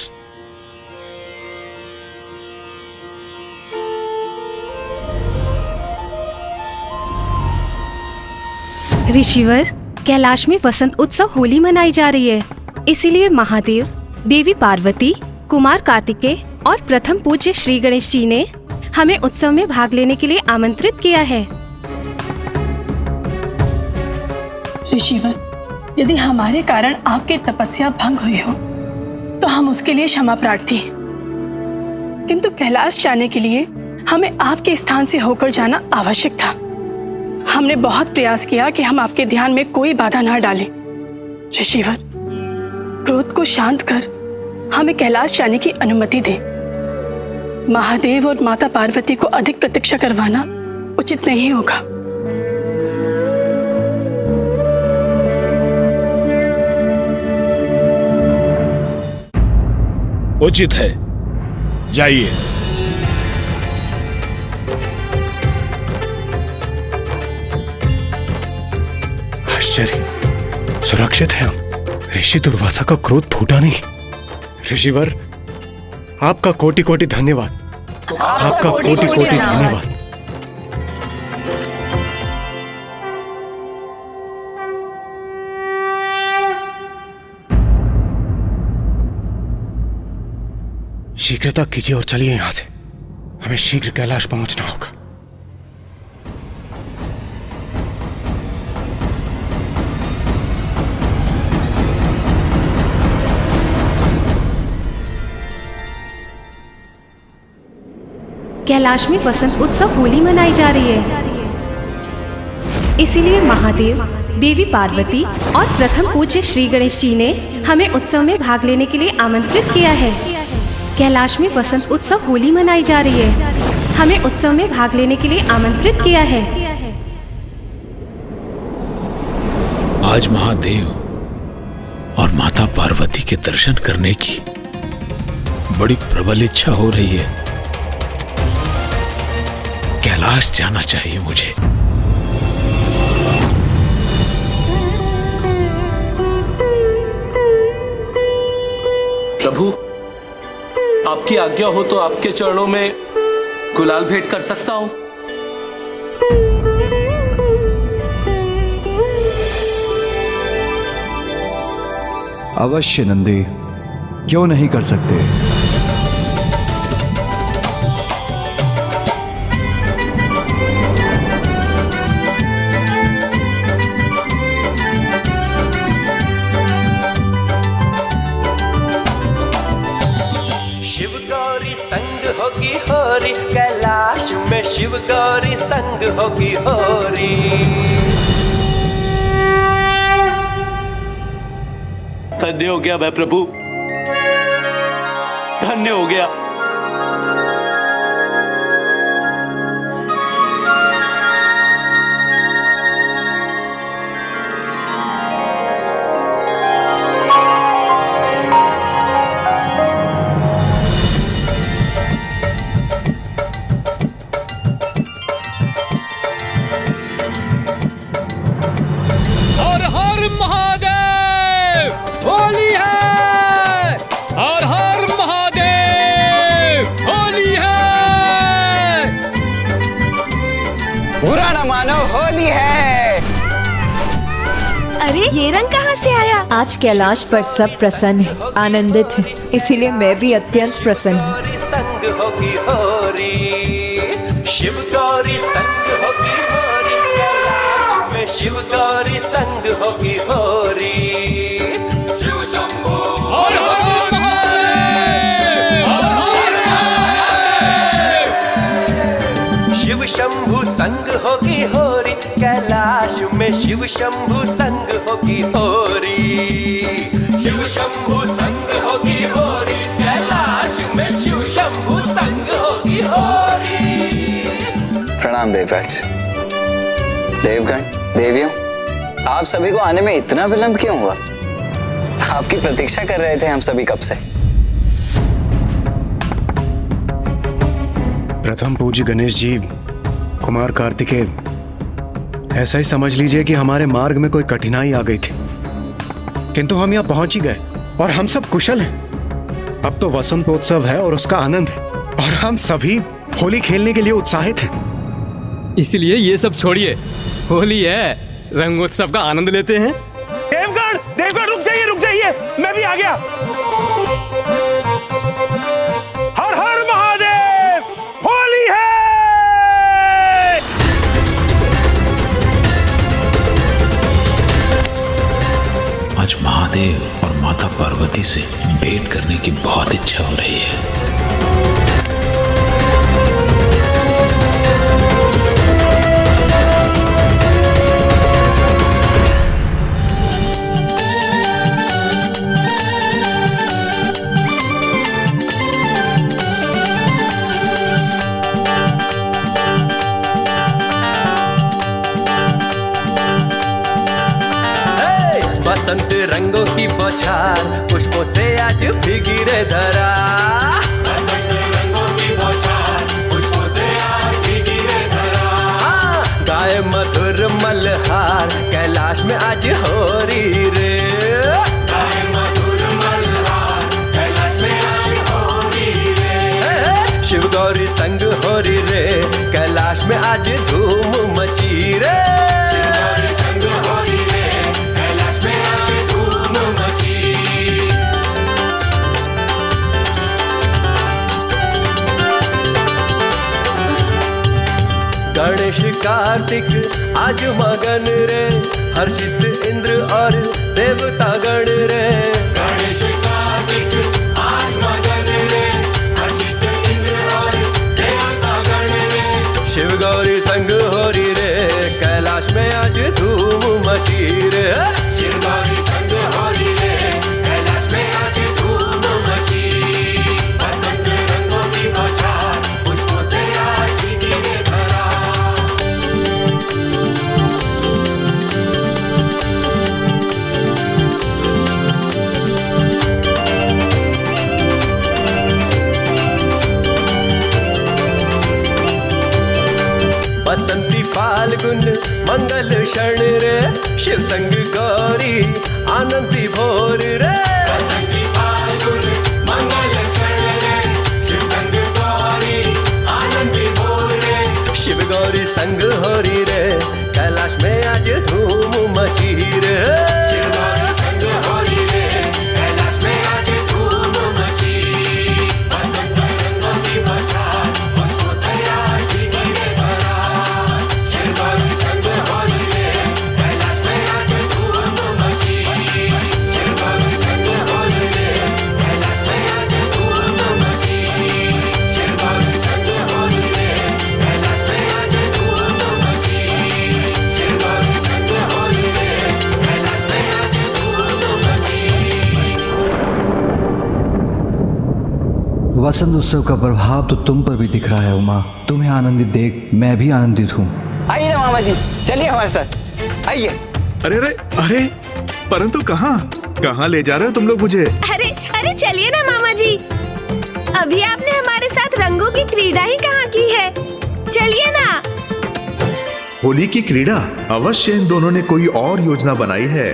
ऋषिवर, कैलाश में वसंत उत्सव होली मनाई जा रही है। इसीलिए महादेव, देवी पार्वती, कुमार कार्तिकेय और प्रथम पूज्य श्री गणेश जी ने हमें उत्सव में भाग लेने के लिए आमंत्रित किया है। ऋषिवर, यदि हमारे कारण आपकी तपस्या भंग हुई हो तो हम उसके लिए क्षमा प्रार्थी हैं। किंतु कैलाश जाने के लिए हमें आपके स्थान से होकर जाना आवश्यक था। हमने बहुत प्रयास किया कि हम आपके ध्यान में कोई बाधा ना डालें। ऋषिवर, क्रोध को शांत कर हमें कैलाश जाने की अनुमति दें। महादेव और माता पार्वती को अधिक प्रतीक्षा करवाना उचित नहीं होगा। उचित है, जाइए। आश्चर्य, सुरक्षित है हम। ऋषि दुर्वासा का क्रोध फूटा नहीं। ऋषिवर, आपका कोटि कोटि धन्यवाद। आपका कोटि कोटि धन्यवाद। शीघ्रता कीजिए और चलिए यहां से। हमें शीघ्र कैलाश पहुंचना होगा। कैलाश में वसंत उत्सव होली मनाई जा रही है, इसीलिए महादेव, देवी पार्वती और प्रथम पूज्य श्री गणेश जी ने हमें उत्सव में भाग लेने के लिए आमंत्रित किया है। कैलाश में वसंत उत्सव होली मनाई जा रही है, हमें उत्सव में भाग लेने के लिए आमंत्रित किया है। आज महादेव और माता पार्वती के दर्शन करने की बड़ी प्रबल इच्छा हो रही है। कैलाश जाना चाहिए मुझे। प्रभु, आपकी आज्ञा हो तो आपके चरणों में गुलाल भेंट कर सकता हूं। अवश्य नंदी, क्यों नहीं कर सकते। होगी होरी, कैलाश में शिव गौरी संग होगी होरी। धन्य हो गया मैं प्रभु, धन्य हो गया। अरे ये रंग कहाँ से आया? आज कैलाश पर सब प्रसन्न है, आनंदित है, इसीलिए मैं भी अत्यंत प्रसन्न हूँ। संग होगी होरी, शिव गौरी संग होगी होरी, कैलाश में शिव गौरी संग होगी होरी। शिव शंभो हर हर महादेव, शिव शंभु संग होगी होरी, कैलाश में शिव शंभु संग होगी होरी। शिव शंभु संग होगी होरी, कैलाश में शिव शंभु संग होगी होरी। प्रणाम देवराज। देवगण, देवियों, आप सभी को आने में इतना विलंब क्यों हुआ? आपकी प्रतीक्षा कर रहे थे हम सभी कब से। प्रथम पूज्य गणेश जी, कुमार कार्तिकेय, ऐसा ही समझ लीजिए कि हमारे मार्ग में कोई कठिनाई आ गई थी, किंतु हम यहाँ पहुंच ही गए और हम सब कुशल हैं। अब तो वसंतोत्सव है और उसका आनंद है और हम सभी होली खेलने के लिए उत्साहित हैं। इसलिए ये सब छोड़िए, होली है, रंगोत्सव का आनंद लेते हैं। देवगण, देवगण रुक जाइए, मैं भी आ गया। हर हर महादेव, होली है। आज महादेव और माता पार्वती से भेंट करने की बहुत इच्छा हो रही है। रंगों की बौछार पुष्पों से आज भीगी रे धरा। बसंत रंगों की बौछार पुष्पों से आज भीगी रे धरा। गाए मधुर मल्हार कैलाश में आज हो रही रे। गाए मधुर मल्हार कैलाश में आज हो रही रे। शिव गौरी संग हो रही रे कैलाश में आज धूम मची रे। शिव गौरी संग हो रही रे कैलाश में आज धूम मची। गणेश कार्तिक आज मगन रे हर्षित इंद्र और देवता गण रे। गणेश कार्तिक आज मगन रे हर्षित इंद्र और देवता गण रे। शिव गौरी संग हो रही रे कैलाश में आज धूम मची रे। शिव गौरी संग हो रही रे कैलाश में आज धूम मची। बसंत रंगों की बौछार पुष्पों से आज भीगी रे धरा। बसंती फाल्गुन मंगल क्षण रे शिव संग गौरी आनंदी भोर रे। बसंती फाल्गुन मंगल क्षण रे शिव संग गौरी आनंदी भोर रे। शिव गौरी संग हो रही रे कैलाश में आज धूम मची रे। शिव गौरी संग हो रही रे कैलाश में आज धूम मची। बसंत रंगों की बौछार पुष्पों से आज भीगी रे धरा। शिव गौरी संग हो रही रे कैलाश में आज धूम मची। शिव गौरी संग हो रही रे कैलाश में आज धूम मची। शिव गौरी संग हो रही रे कैलाश में आज धूम मची। शिव गौरी संग हो रही रे कैलाश में आज धूम मची। वसंत उत्सव का प्रभाव तो तुम पर भी दिख रहा है उमा। तुम्हें आनंदित देख मैं भी आनंदित हूँ। आइए ना मामा जी, चलिए हमारे साथ आइए। अरे अरे अरे, परंतु कहाँ कहाँ ले जा रहे हो तुम लोग मुझे? अरे अरे चलिए ना मामा जी, अभी आपने हमारे साथ रंगों की क्रीड़ा ही कहाँ की है, चलिए ना। होली की क्रीड़ा? अवश्य इन दोनों ने कोई और योजना बनाई है।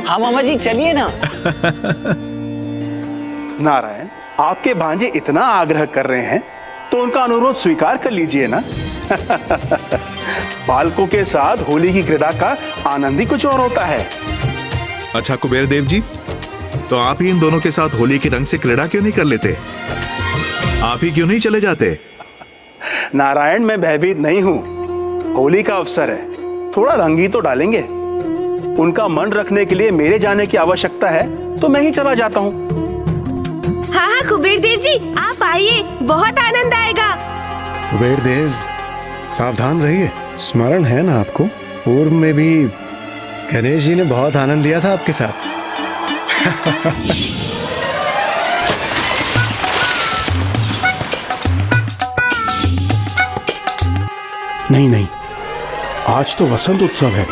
हाँ मामा जी चलिए ना। नारायण, आपके भांजे इतना आग्रह कर रहे हैं तो उनका अनुरोध स्वीकार कर लीजिए ना। बालकों के साथ होली की क्रीड़ा का आनंद ही कुछ और होता है। अच्छा कुबेर देव जी, तो आप ही इन दोनों के साथ होली के रंग से क्रीड़ा क्यों नहीं कर लेते? आप ही क्यों नहीं चले जाते? नारायण, मैं भयभीत नहीं हूँ। होली का अवसर है, थोड़ा रंग ही तो डालेंगे। उनका मन रखने के लिए मेरे जाने की आवश्यकता है तो मैं ही चला जाता हूँ। हाँ हाँ कुबेर देव जी, आप आइए, बहुत आनंद आएगा। कुबेर देव सावधान रहिए। स्मरण है ना आपको, पूर्व में भी गणेश जी ने बहुत आनंद लिया था आपके साथ। नहीं नहीं, आज तो वसंत उत्सव है,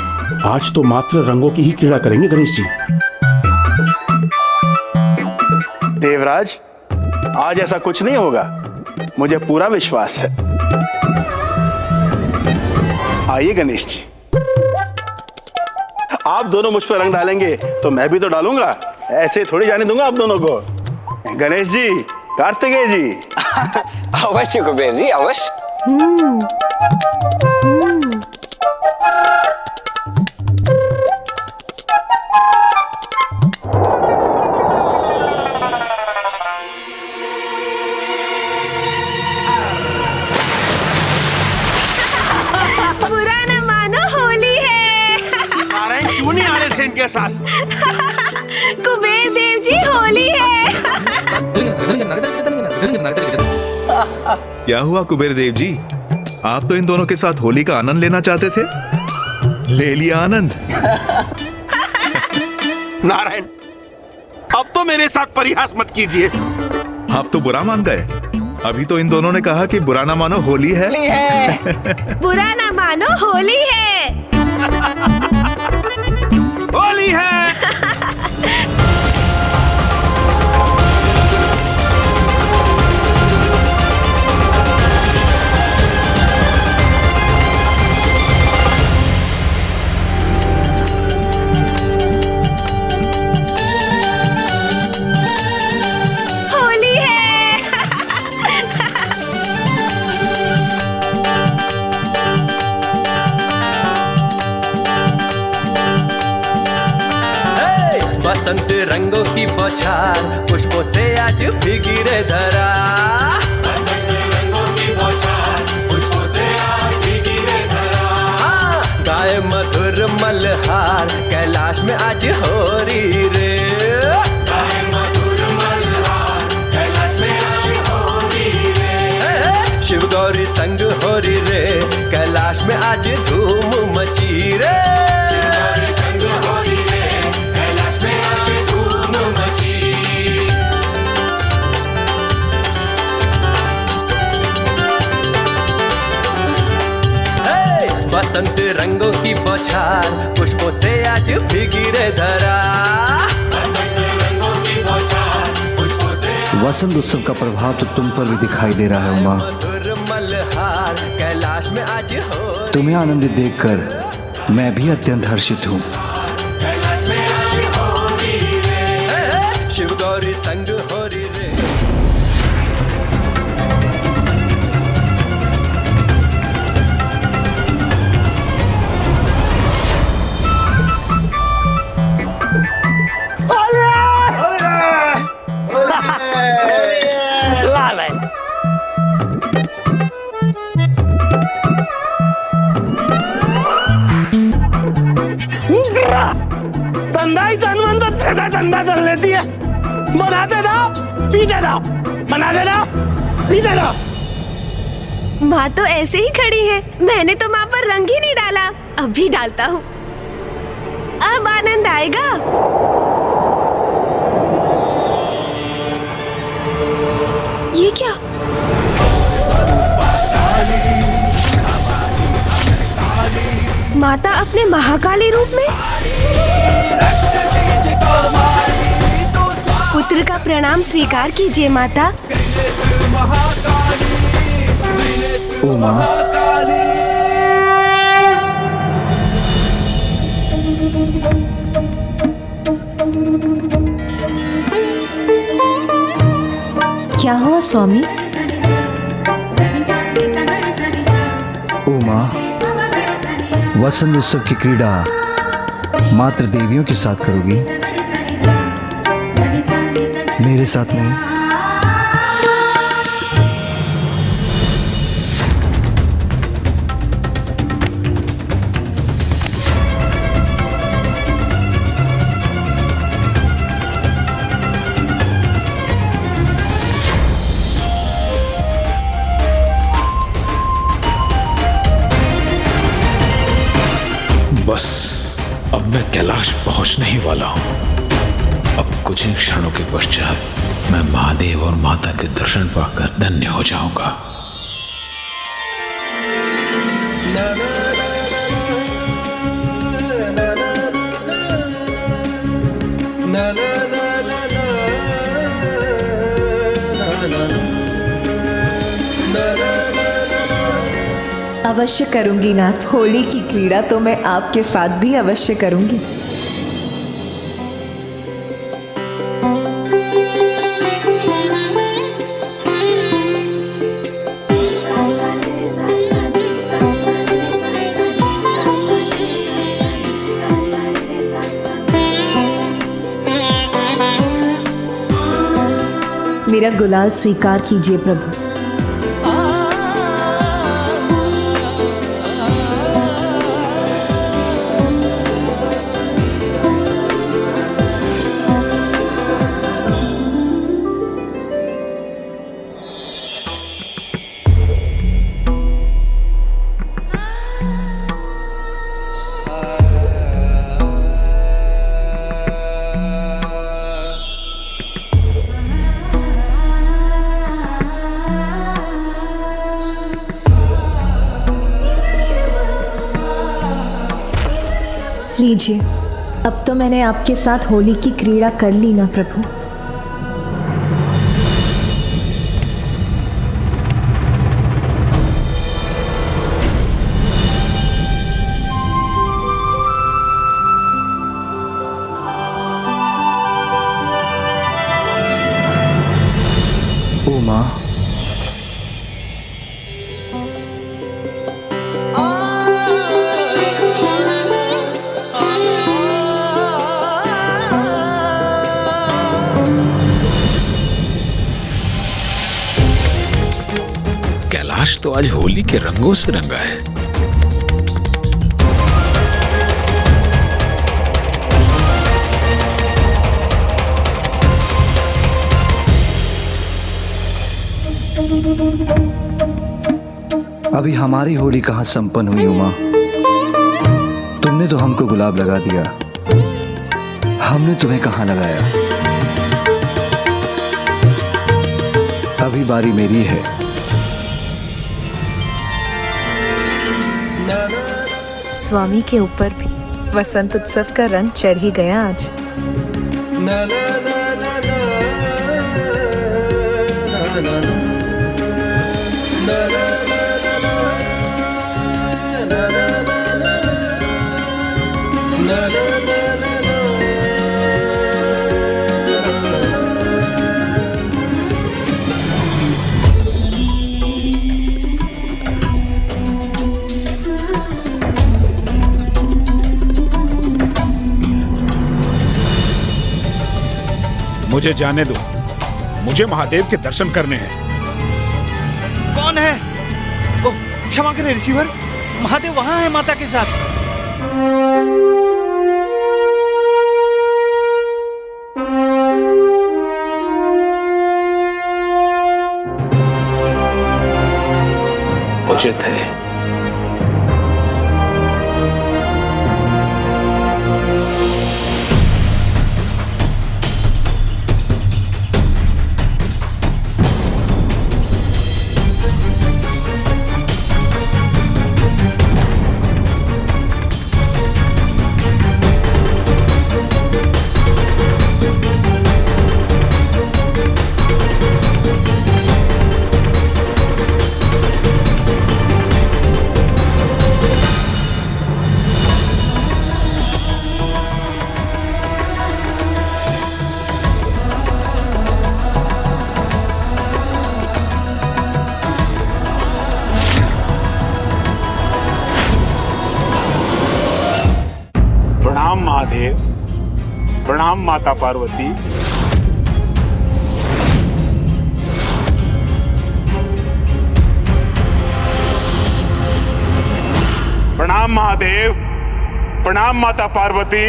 आज तो मात्र रंगों की ही क्रीड़ा करेंगे गणेश जी। देवराज, आज ऐसा कुछ नहीं होगा, मुझे पूरा विश्वास है। आइए गणेश जी, आप दोनों मुझ पर रंग डालेंगे तो मैं भी तो डालूंगा, ऐसे थोड़ी जाने दूंगा आप दोनों को। गणेश जी, कार्तिकेय जी। अवश्य कुबेर जी, अवश्य। बुरा न मानो, होली है। नारायण क्यों नहीं आ रहे थे इनके साथ? कुबेर देव जी, होली है। क्या हुआ कुबेर देव जी, आप तो इन दोनों के साथ होली का आनंद लेना चाहते थे, ले लिया आनंद। नारायण, अब तो मेरे साथ परिहास मत कीजिए। आप तो बुरा मान गए। अभी तो इन दोनों ने कहा कि बुरा ना मानो, होली है। बुरा न मानो, होली है। होली है। आज भीगी रे धरा। गाए मधुर मल्हार कैलाश में आज हो रही रे। शिव गौरी संग हो रही रे, कैलाश में आज धूम मची रे। बसंत रंगों की बौछार पुष्पों से आज भीगी रे धरा। वसंत उत्सव का प्रभाव तो तुम पर भी दिखाई दे रहा है उमा। मल्हार कैलाश में आज हो। तुम्हें आनंदित देखकर मैं भी अत्यंत हर्षित हूँ। शिव गौरी संग हो रही रे। धंधा ही धनवंत तेरा धंधा कर लेती है। बना देना पी देना, बना देना पी देना। माँ तो ऐसे ही खड़ी है, मैंने तो माँ पर रंग ही नहीं डाला, अब भी डालता हूँ। अब आनंद आएगा। ये क्या? माता अपने महाकाली रूप में? पुत्र का प्रणाम स्वीकार कीजिए माता। उमा, क्या हुआ स्वामी? उमा, वसंत उत्सव की क्रीड़ा मात्र देवियों के साथ करोगी, मेरे साथ नहीं। बस अब मैं कैलाश पहुंचने ही वाला हूं। अब कुछ ही क्षणों के पश्चात मैं महादेव और माता के दर्शन पाकर धन्य हो जाऊंगा। अवश्य करूंगी नाथ। होली की क्रीड़ा तो मैं आपके साथ भी अवश्य करूंगी। मेरा गुलाल स्वीकार कीजिए प्रभु। लीजिए, अब तो मैंने आपके साथ होली की क्रीड़ा कर ली ना प्रभु। उमा, कैलाश तो आज होली के रंगों से रंगा है। अभी हमारी होली कहाँ संपन्न हुई उमा? तुमने तो हमको गुलाब लगा दिया, हमने तुम्हें कहाँ लगाया? अभी बारी मेरी है। स्वामी के ऊपर भी वसंत उत्सव का रंग चढ़ ही गया आज। मुझे जाने दो, मुझे महादेव के दर्शन करने हैं। कौन है? ओह, क्षमा करें ऋषिवर, महादेव वहां है माता के साथ। उचित है। प्रणाम महादेव, प्रणाम माता पार्वती। प्रणाम महादेव, प्रणाम माता पार्वती।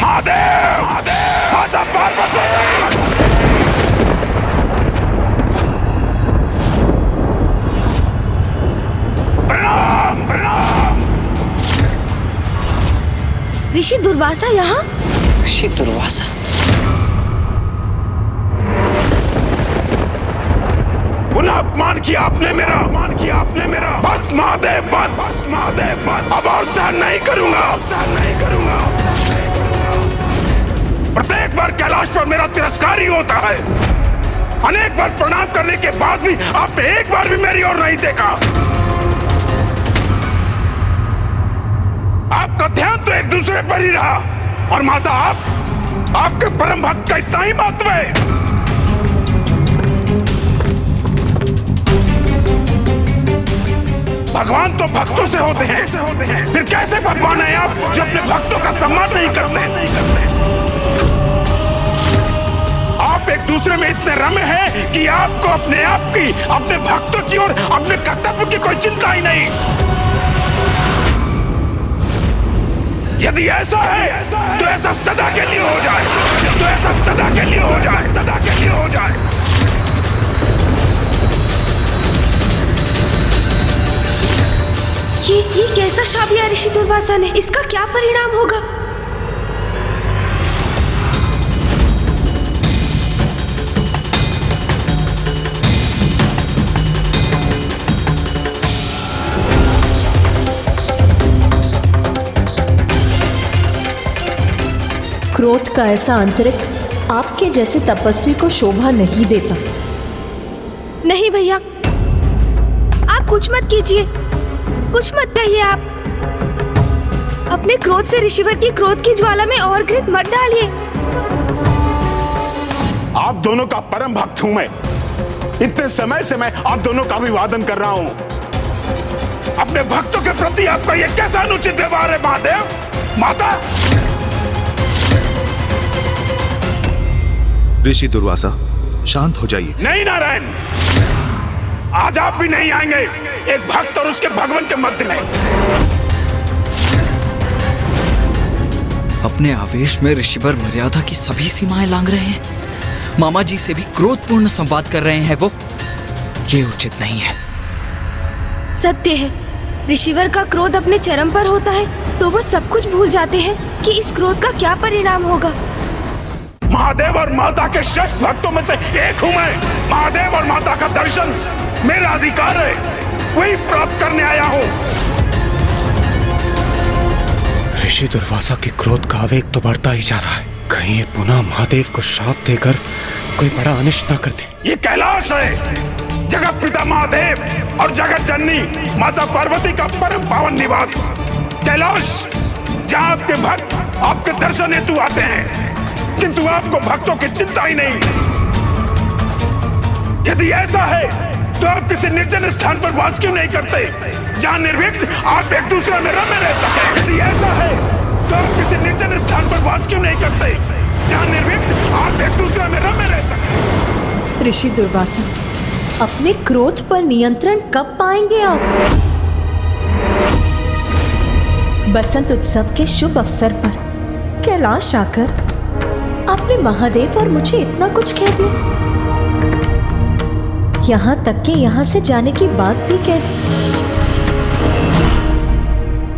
महादेव, माता पार्वती। ऋषि दुर्वासा यहाँ? ऋषि दुर्वासा? पुनः अपमान किया आपने मेरा, अपमान किया आपने मेरा। बस महादेव, बस महादेव, बस। अब और सहन नहीं करूंगा, सहन नहीं करूंगा। प्रत्येक बार कैलाश पर मेरा तिरस्कार ही होता है। अनेक बार प्रणाम करने के बाद भी आपने एक बार भी मेरी ओर नहीं देखा। आपका ध्यान तो एक दूसरे पर ही रहा। और माता, आपके परम भक्त का इतना ही महत्व है। भगवान तो भक्तों से होते हैं, फिर कैसे भगवान है आप जो अपने भक्तों का सम्मान नहीं करते? आप एक दूसरे में इतने रमे हैं कि आपको अपने आप की, अपने भक्तों की और अपने कर्तव्य की कोई चिंता ही नहीं। यदि ऐसा है तो ऐसा सदा के लिए हो जाए, तो ऐसा सदा के लिए हो जाए, सदा के लिए हो जाए। ये कैसा शाप लिया ऋषि दुर्वासा ने? इसका क्या परिणाम होगा? क्रोध का ऐसा आंतरिक आपके जैसे तपस्वी को शोभा नहीं देता। नहीं भैया, आप कुछ मत कीजिए, कुछ मत कहिए। आप अपने क्रोध से ऋषिवर की क्रोध की ज्वाला में और घृत मत डालिए। आप दोनों का परम भक्त हूं मैं। इतने समय से मैं आप दोनों का अभिवादन कर रहा हूं। अपने भक्तों के प्रति आपका ये कैसा अनुचित व्यवहार है महादेव? माता! ऋषि दुर्वासा, शांत हो जाइए। नहीं नारायण, आज आप भी नहीं आएंगे एक भक्त और उसके भगवान के मध्य में। अपने आवेश में ऋषिवर मर्यादा की सभी सीमाएं लांघ रहे हैं। मामा जी से भी क्रोधपूर्ण संवाद कर रहे हैं वो। ये उचित नहीं है। सत्य है, ऋषिवर का क्रोध अपने चरम पर होता है तो वो सब कुछ भूल जाते हैं कि इस क्रोध का क्या परिणाम होगा। महादेव और माता के श्रेष्ठ भक्तों में से एक हूं मैं। महादेव और माता का दर्शन मेरा अधिकार है, वही प्राप्त करने आया हूं। ऋषि दुर्वासा के क्रोध का आवेग तो बढ़ता ही जा रहा है। कहीं ये पुनः महादेव को श्राप देकर कोई बड़ा अनिष्ट न कर दे। ये कैलाश है, जगत पिता महादेव और जगत जननी माता पार्वती का परम पावन निवास। कैलाश जहाँ आपके भक्त आपके दर्शन हेतु आते हैं, किंतु आपको भक्तों की चिंता ही नहीं। यदि ऐसा है तो आप किसी निर्जन स्थान पर वास क्यों नहीं करते, जहाँ निर्विघ्न आप एक दूसरे में रमे रह सके? यदि ऐसा है तो आप किसी निर्जन स्थान पर वास क्यों नहीं करते, जहाँ निर्विघ्न आप एक दूसरे में रमे रह सके? ऋषि दुर्वासा, अपने क्रोध पर नियंत्रण कब पाएंगे आप? बसंत उत्सव के शुभ अवसर पर कैलाश आकर आपने महादेव और मुझे इतना कुछ कह दिया, यहाँ तक कि यहाँ से जाने की बात भी कह दी।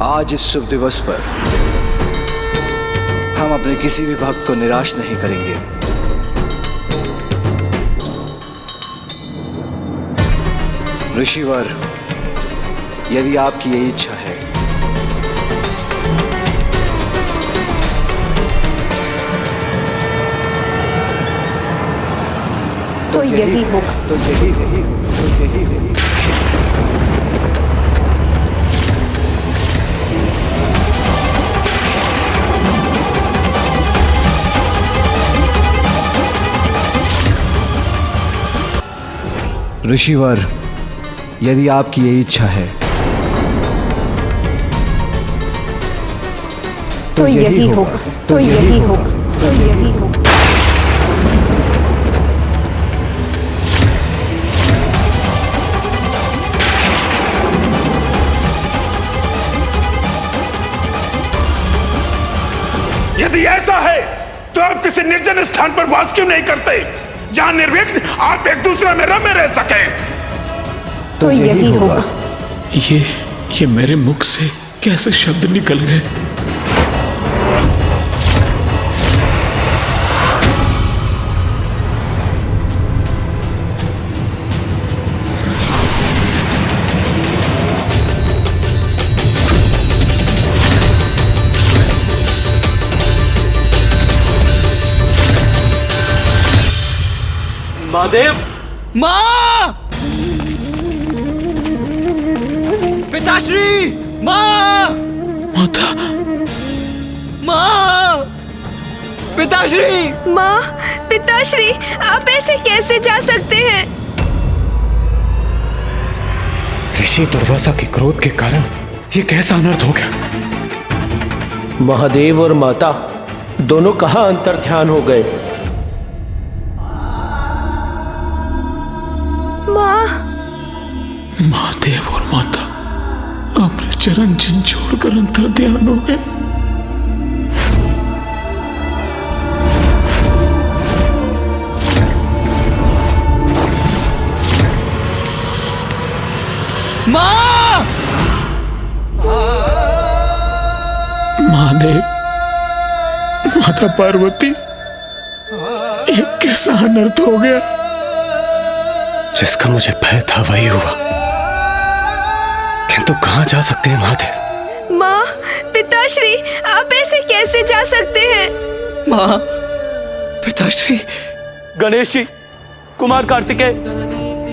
आज इस शुभ दिवस पर हम अपने किसी भी भक्त को निराश नहीं करेंगे। ऋषिवर, यदि आपकी यही इच्छा है तो यही होगा। तो यही होगा। ऋषिवर, यदि आपकी यही इच्छा है तो यही होगा। तो यही होगा। तो यही होगा। यदि ऐसा है तो आप किसी निर्जन स्थान पर वास क्यों नहीं करते, जहाँ निर्विघ्न आप एक दूसरे में रमे रह सके? तो यही होगा। ये मेरे मुख से कैसे शब्द निकल गए? महादेव! माँ! पिताश्री! माँ! माता! माँ! पिताश्री! माँ, पिताश्री, आप ऐसे कैसे जा सकते हैं? ऋषि दुर्वासा के क्रोध के कारण ये कैसा अनर्थ हो गया? महादेव और माता दोनों कहाँ अंतर ध्यान हो गए? माँ! महादेव और माता अपने चरण चिन्ह छोड़कर अंतर ध्यान हो गए। माँ! महादेव, माता पार्वती, ये कैसा अनर्थ हो गया? जिसका मुझे भय था वही हुआ, किंतु कहाँ जा सकते हैं महादेव? माँ, पिताश्री, आप ऐसे कैसे जा सकते हैं? माँ, पिताश्री। गणेश जी, कुमार कार्तिकेय,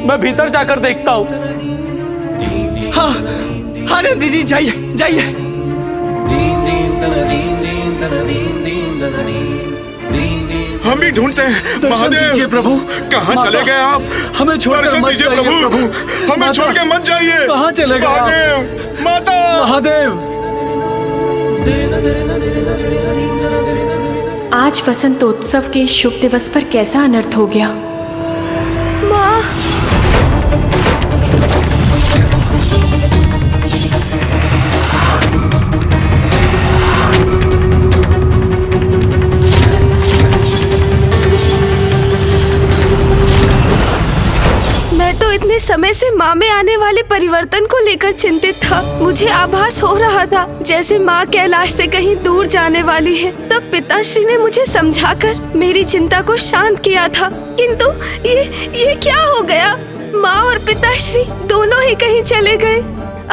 मैं भीतर जाकर देखता हूँ। हाँ, हाँ नंदी जी, जाइए, जाइए। हम भी ढूंढते हैं। दर्शन महादेव दीजिए प्रभु। कहाँ माता, चले गए आप? हमें छोड़कर दर्शन मत दीजिए जाइए प्रभु, प्रभु। हमें माता, छोड़ के मत जाइए। कहाँ चले गए आप? महादेव, माता महादेव। आज वसंतोत्सव के शुभ दिवस पर कैसा अनर्थ हो गया। माँ, मैं तो इतने समय से माँ में आने वाले परिवर्तन को लेकर चिंतित था। मुझे आभास हो रहा था जैसे माँ कैलाश से कहीं दूर जाने वाली है। तब पिताश्री ने मुझे समझाकर मेरी चिंता को शांत किया था। किंतु ये क्या हो गया? माँ और पिताश्री दोनों ही कहीं चले गए।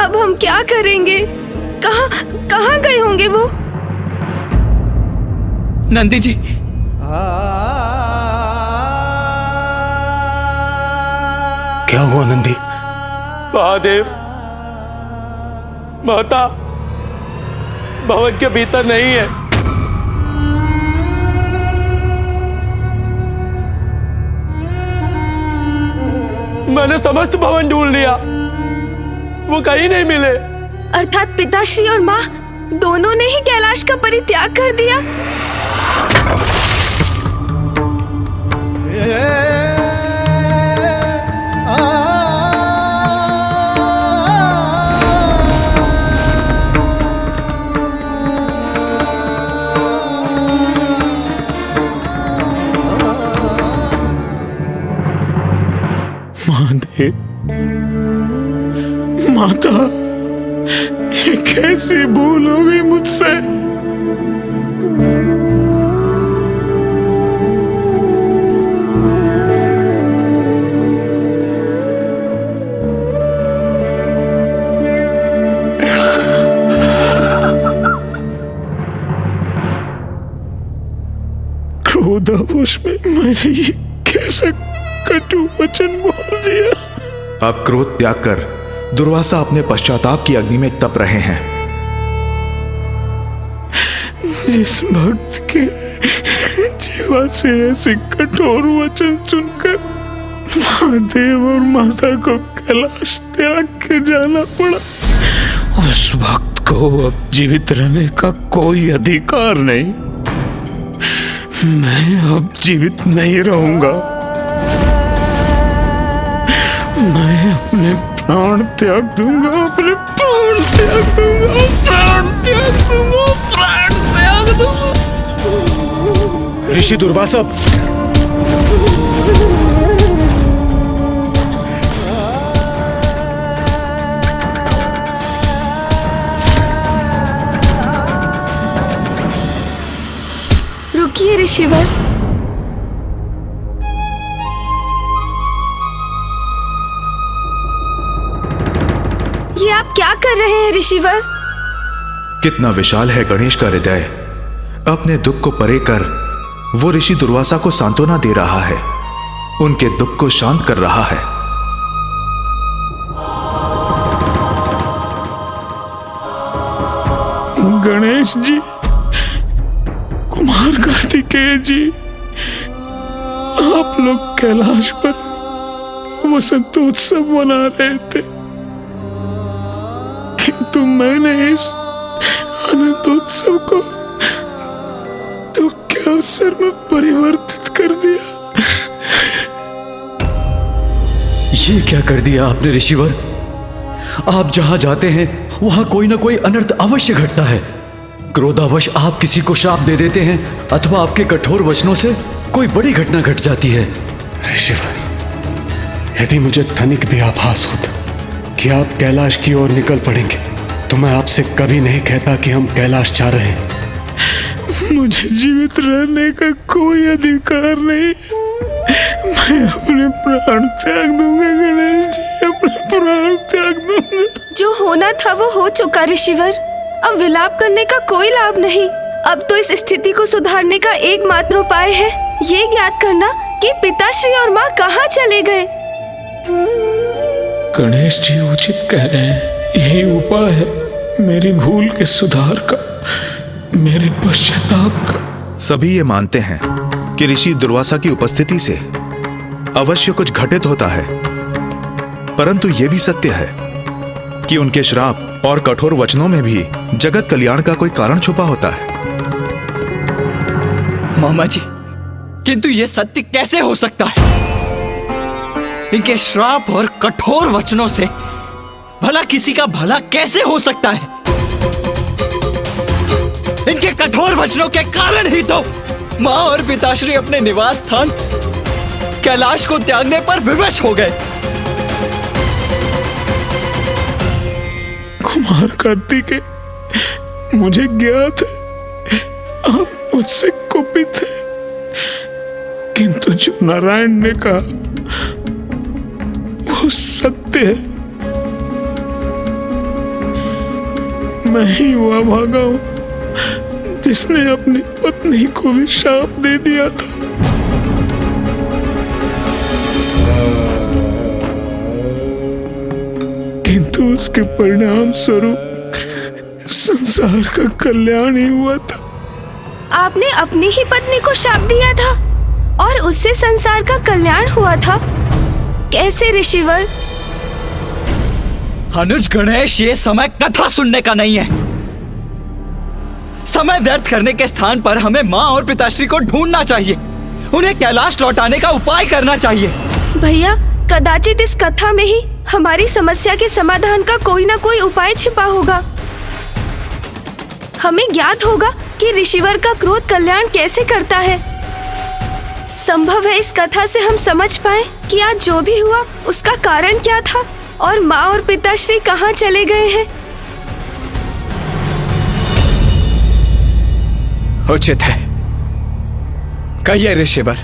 अब हम क्या करेंगे? कहाँ गए होंगे वो? नंदी जी, क्या हुआ नंदी? महादेव, माता भवन के भीतर नहीं है। मैंने समस्त भवन ढूंढ लिया, वो कहीं नहीं मिले। अर्थात पिताश्री और माँ दोनों ने ही कैलाश का परित्याग कर दिया। महादेव, माता, ये कैसी भूल हो गई मुझसे। क्रोधावश में मैंने ये कैसा कटु वचन बोल दिया। अब क्रोध त्याग कर दुर्वासा अपने पश्चाताप की अग्नि में तप रहे हैं। जिस भक्त के जीवा से ऐसे कठोर वचन सुनकर महादेव और माता को कैलाश त्याग के जाना पड़ा, उस भक्त को अब जीवित रहने का कोई अधिकार नहीं। मैं अब जीवित नहीं रहूंगा। मैं अपने प्राण त्याग दूंगा, अपने प्राण त्याग दूंगा, प्राण त्याग दूंगा, प्राण त्याग दूंगा। ऋषि दुर्वासा, रुकिए ऋषिवर। ये आप क्या कर रहे हैं ऋषिवर? कितना विशाल है गणेश का हृदय। अपने दुख को परे कर वो ऋषि दुर्वासा को सांत्वना दे रहा है, उनके दुख को शांत कर रहा है। गणेश जी, कुमार कार्तिकेय जी, आप लोग कैलाश पर वसंतोत्सव मना रहे थे, किंतु मैंने इस अनंतोत्सव को दुख के अवसर में परिवर्तित कर दिया। ये क्या कर दिया आपने ऋषिवर? आप जहां जाते हैं वहां कोई ना कोई अनर्थ अवश्य घटता है। क्रोधावश आप किसी को श्राप दे देते हैं अथवा आपके कठोर वचनों से कोई बड़ी घटना घट जाती है। ऋषिवर, यदि मुझे तनिक भी आभास होता कि आप कैलाश की ओर निकल पड़ेंगे तो मैं आपसे कभी नहीं कहता कि हम कैलाश जा रहे हैं। मुझे जीवित रहने का कोई अधिकार नहीं। मैं अपने प्राण त्याग दूंगा गणेश जी, अपने प्राण त्याग दूंगा। जो होना था वो हो चुका ऋषिवर। अब विलाप करने का कोई लाभ नहीं। अब तो इस स्थिति को सुधारने का एकमात्र उपाय है ये ज्ञात करना कि पिताश्री और माँ कहाँ चले गए। गणेश जी उचित कह रहे हैं। यही उपाय है मेरी भूल के सुधार का, मेरे पश्चाताप का। सभी ये मानते हैं कि ऋषि दुर्वासा की उपस्थिति से अवश्य कुछ घटित होता है, परंतु यह भी सत्य है कि उनके श्राप और कठोर वचनों में भी जगत कल्याण का कोई कारण छुपा होता है। मामा जी, किंतु यह सत्य कैसे हो सकता है? इनके श्राप और कठोर वचनों से भला किसी का भला कैसे हो सकता है? इनके कठोर वचनों के कारण ही तो माँ और पिताश्री अपने निवास स्थान कैलाश को त्यागने पर विवश हो गए। कुमार कार्तिकेय, मुझे ज्ञात है आप मुझसे कुपित हैं, किंतु जो नारायण ने कहा वो सत्य है। मैं ही हुआ भागा हूं जिसने अपनी पत्नी को भी शाप दे दिया था। किंतु उसके परिणाम स्वरूप संसार का कल्याण ही हुआ था। आपने अपनी ही पत्नी को शाप दिया था और उससे संसार का कल्याण हुआ था? कैसे ऋषिवर? अनुज गणेश, ये समय कथा सुनने का नहीं है। समय व्यर्थ करने के स्थान पर हमें माँ और पिताश्री को ढूंढना चाहिए, उन्हें कैलाश लौटाने का उपाय करना चाहिए। भैया, कदाचित इस कथा में ही हमारी समस्या के समाधान का कोई ना कोई उपाय छिपा होगा। हमें ज्ञात होगा कि ऋषिवर का क्रोध कल्याण कैसे करता है। संभव है इस कथा से हम समझ पाए कि आज जो भी हुआ उसका कारण क्या था और माँ और पिताश्री कहाँ चले गए हैं। उचित है, कहिए ऋषिवर।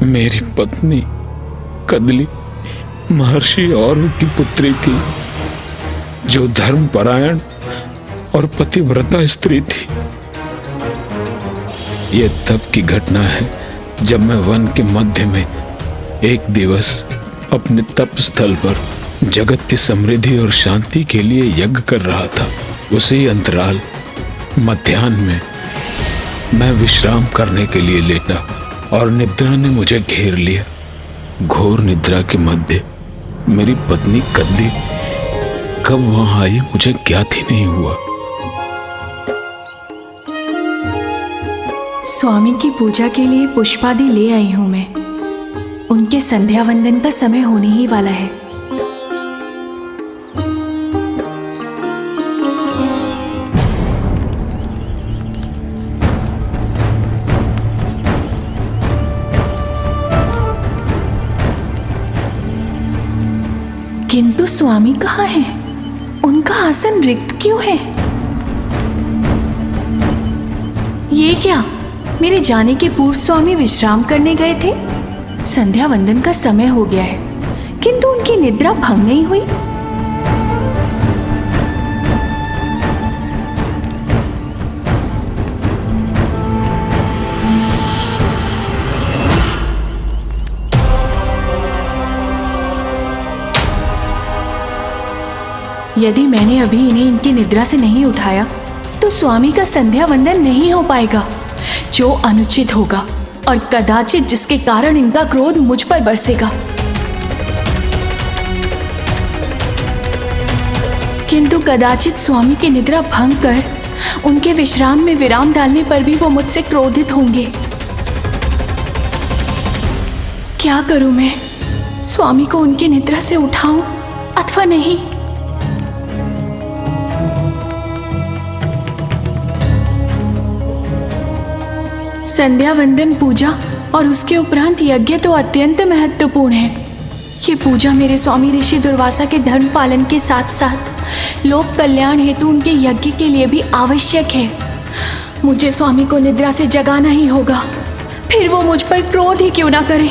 मेरी पत्नी कदली महर्षि और की पुत्री थी, जो धर्मपरायण और पतिव्रता स्त्री थी। ये तब की घटना है जब मैं वन के मध्य में एक दिवस अपने तप स्थल पर जगत की समृद्धि और शांति के लिए यज्ञ कर रहा था। उसी अंतराल मध्याह्न में मैं विश्राम करने के लिए लेटा और निद्रा ने मुझे घेर लिया। घोर निद्रा के मध्य मेरी पत्नी कदली कब वहां आई मुझे ज्ञात ही नहीं हुआ। स्वामी की पूजा के लिए पुष्पादि ले आई हूं मैं। उनके संध्या वंदन का समय होने ही वाला है। किंतु स्वामी कहाँ हैं? उनका आसन रिक्त क्यों है? ये क्या, मेरे जाने के पूर्व स्वामी विश्राम करने गए थे? संध्या वंदन का समय हो गया है, किंतु उनकी निद्रा भंग नहीं हुई। यदि मैंने अभी इन्हें इनकी निद्रा से नहीं उठाया तो स्वामी का संध्या वंदन नहीं हो पाएगा, जो अनुचित होगा और कदाचित जिसके कारण इनका क्रोध मुझ पर बरसेगा। किंतु कदाचित स्वामी की निद्रा भंग कर उनके विश्राम में विराम डालने पर भी वो मुझसे क्रोधित होंगे। क्या करूं मैं? स्वामी को उनकी निद्रा से उठाऊं अथवा नहीं? संध्या वंदन पूजा और उसके उपरांत यज्ञ तो अत्यंत महत्वपूर्ण है। ये पूजा मेरे स्वामी ऋषि दुर्वासा के धर्म पालन के साथ साथ लोक कल्याण हेतु उनके यज्ञ के लिए भी आवश्यक है। मुझे स्वामी को निद्रा से जगाना ही होगा, फिर वो मुझ पर क्रोध ही क्यों ना करे।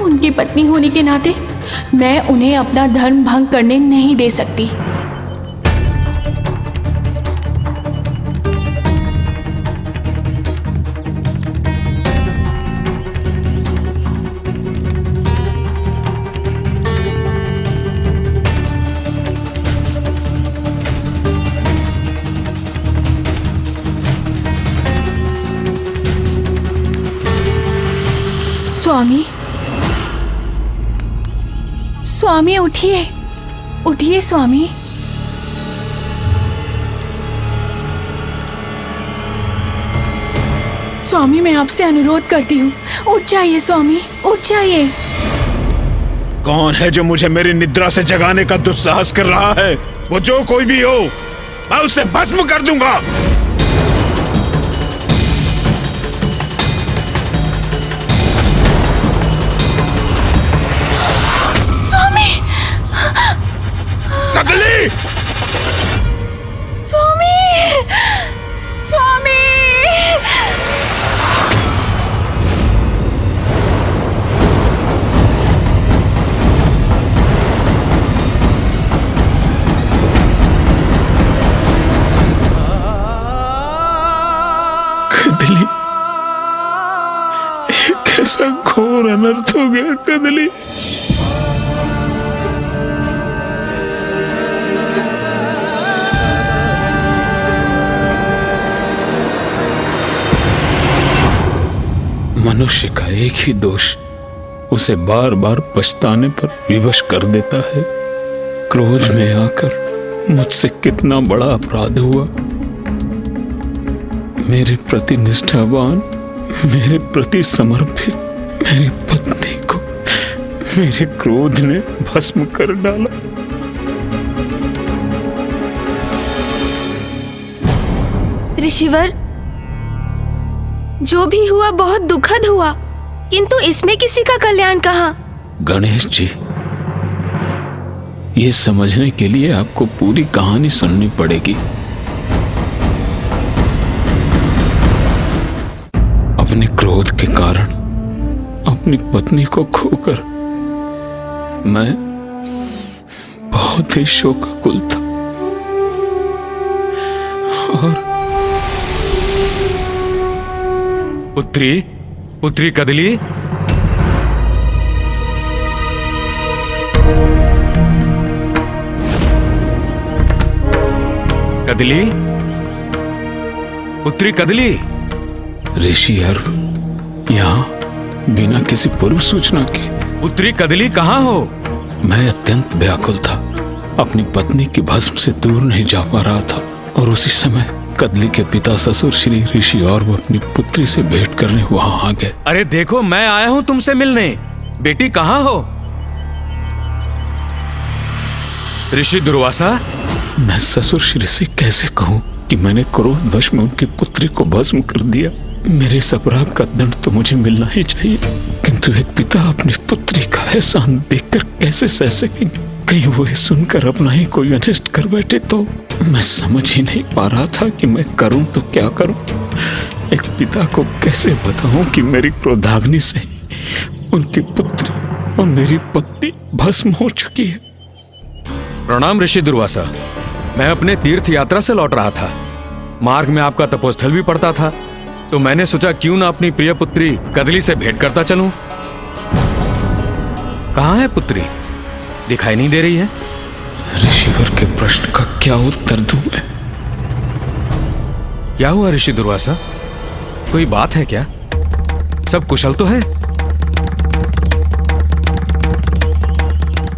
उनकी पत्नी होने के नाते मैं उन्हें अपना धर्म भंग करने नहीं दे सकती। स्वामी, स्वामी उठिए, उठिए स्वामी। स्वामी मैं आपसे अनुरोध करती हूँ, उठ जाइए स्वामी, उठ जाइए। कौन है जो मुझे मेरी निद्रा से जगाने का दुस्साहस कर रहा है? वो जो कोई भी हो, मैं उसे भस्म कर दूंगा। स्वामी, कदली! स्वामी, स्वामी। कदली, ये कैसा घोर अनर्थ हो गया कदली। मनुष्य का एक ही दोष उसे बार बार पछताने पर विवश कर देता है। क्रोध में आकर मुझसे कितना बड़ा अपराध हुआ। मेरे प्रति निष्ठावान, मेरे प्रति समर्पित मेरी पत्नी को मेरे क्रोध ने भस्म कर डाला। ऋषिवर, जो भी हुआ बहुत दुखद हुआ, किंतु इसमें किसी का कल्याण कहाँ? गणेश जी, ये समझने के लिए आपको पूरी कहानी सुननी पड़ेगी। अपने क्रोध के कारण अपनी पत्नी को खोकर मैं बहुत ही शोकाकुल था और पुत्री, पुत्री कदली, कदली, पुत्री कदली। ऋषि अर्व यहाँ बिना किसी पूर्व सूचना के। पुत्री कदली कहाँ हो? मैं अत्यंत व्याकुल था, अपनी पत्नी की भस्म से दूर नहीं जा पा रहा था और उसी समय कदली के पिता ससुर श्री ऋषि और वो अपनी पुत्री से भेंट करने वहां आ गए। अरे देखो, मैं आया हूं तुमसे मिलने। बेटी कहाँ हो? ऋषि दुर्वासा। मैं ससुर श्री से कैसे कहूं कि मैंने क्रोधवश में उनकी पुत्री को भस्म कर दिया। मेरे इस अपराध का दंड तो मुझे मिलना ही चाहिए, किंतु एक पिता अपनी पुत्री का एहसान देखकर कैसे सह सकेंगे? कहीं वो ये सुनकर अपना ही कोई अनिष्ट कर बैठे तो। मैं समझ ही नहीं पा रहा था कि मैं करूं तो क्या करूं। एक पिता को कैसे बताऊं कि मेरी क्रोधाग्नि से उनकी पुत्री और मेरी पत्नी भस्म हो चुकी है। प्रणाम ऋषि दुर्वासा। मैं अपने तीर्थ यात्रा से लौट रहा था। मार्ग में आपका तपोस्थल भी पड़ता था, तो मैंने सोचा क्यों ना अपनी प्रिय पुत्री कदली से भेंट करता चलूं। कहाँ है पुत्री? दिखाई नहीं दे रही है। ऋषिवर के प्रश्न का क्या उत्तर दूं मैं? क्या हुआ ऋषि दुर्वासा? कोई बात है क्या? सब कुशल तो है?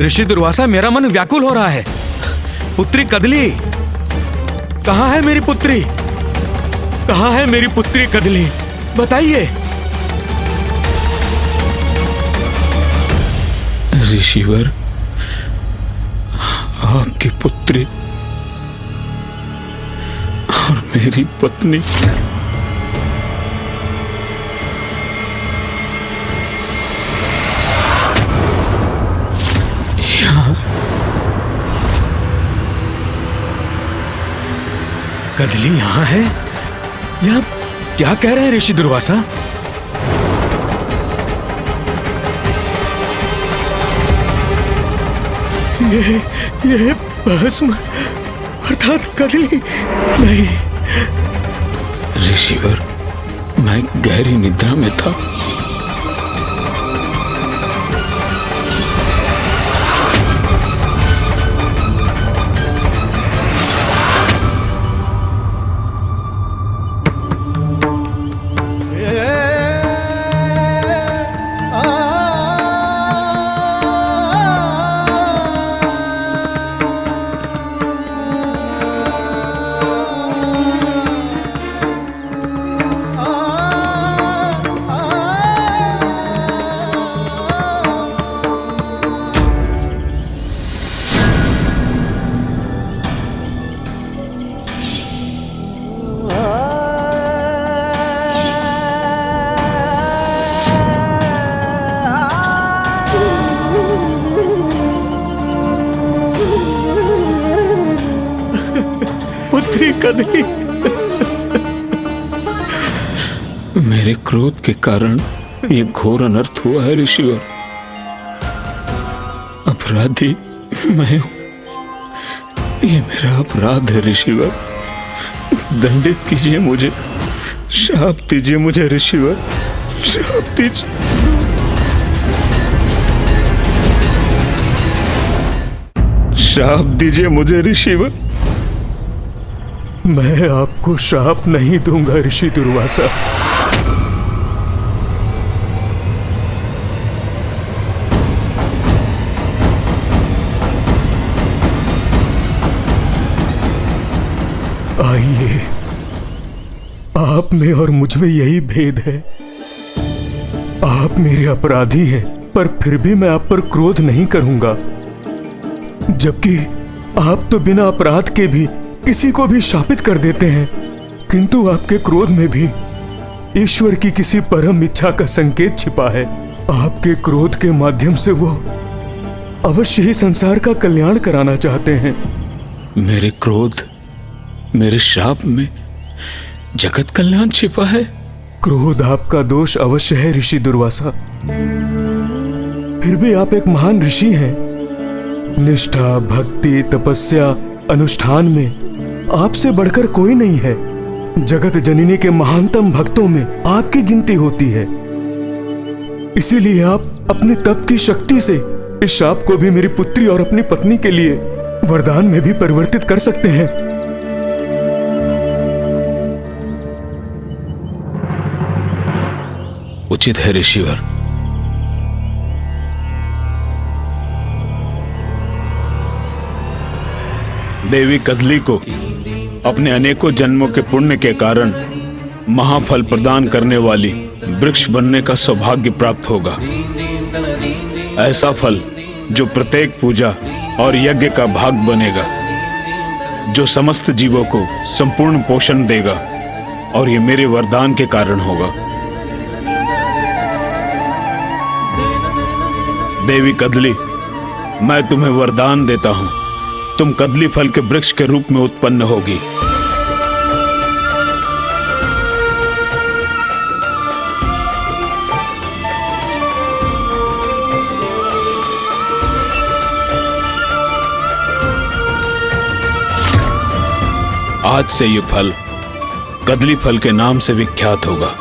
ऋषि दुर्वासा, मेरा मन व्याकुल हो रहा है। पुत्री कदली, कहाँ है मेरी पुत्री? कहाँ है मेरी पुत्री कदली? बताइए। ऋषिवर, आपकी पुत्री और मेरी पत्नी यहाँ। कदली यहाँ है? यह क्या कह रहे हैं ऋषि दुर्वासा? ये भस्म अर्थात कदली नहीं। ऋषिवर, मैं गहरी निद्रा में था। कदली। मेरे क्रोध के कारण ये घोर अनर्थ हुआ है ऋषिवर। अपराधी मैं हूं, ये मेरा अपराध है ऋषिवर। दंडित कीजिए मुझे, शाप दीजिए मुझे ऋषिवर, शाप दीजिए। शाप दीजिए मुझे ऋषिवर। मैं आपको शाप नहीं दूंगा ऋषि दुर्वासा। आइए, आप में और मुझ में यही भेद है। आप मेरे अपराधी हैं, पर फिर भी मैं आप पर क्रोध नहीं करूंगा, जबकि आप तो बिना अपराध के भी किसी को भी शापित कर देते हैं। किंतु आपके क्रोध में भी ईश्वर की किसी परम इच्छा का संकेत छिपा है। आपके क्रोध के माध्यम से वो अवश्य ही संसार का कल्याण कराना चाहते हैं। मेरे क्रोध, मेरे श्राप में जगत कल्याण छिपा है। क्रोध आपका दोष अवश्य है ऋषि दुर्वासा, फिर भी आप एक महान ऋषि हैं। निष्ठा, भक्ति, तपस्या, अनुष्ठान में आपसे बढ़कर कोई नहीं है। जगत जननी के महानतम भक्तों में आपकी गिनती होती है। इसीलिए आप अपने तप की शक्ति से इस शाप को भी मेरी पुत्री और अपनी पत्नी के लिए वरदान में भी परिवर्तित कर सकते हैं। उचित है ऋषिवर। देवी कदली को अपने अनेकों जन्मों के पुण्य के कारण महाफल प्रदान करने वाली वृक्ष बनने का सौभाग्य प्राप्त होगा। ऐसा फल जो प्रत्येक पूजा और यज्ञ का भाग बनेगा, जो समस्त जीवों को संपूर्ण पोषण देगा, और ये मेरे वरदान के कारण होगा। देवी कदली, मैं तुम्हें वरदान देता हूं, तुम कदली फल के वृक्ष के रूप में उत्पन्न होगी। आज से ये फल कदली फल के नाम से विख्यात होगा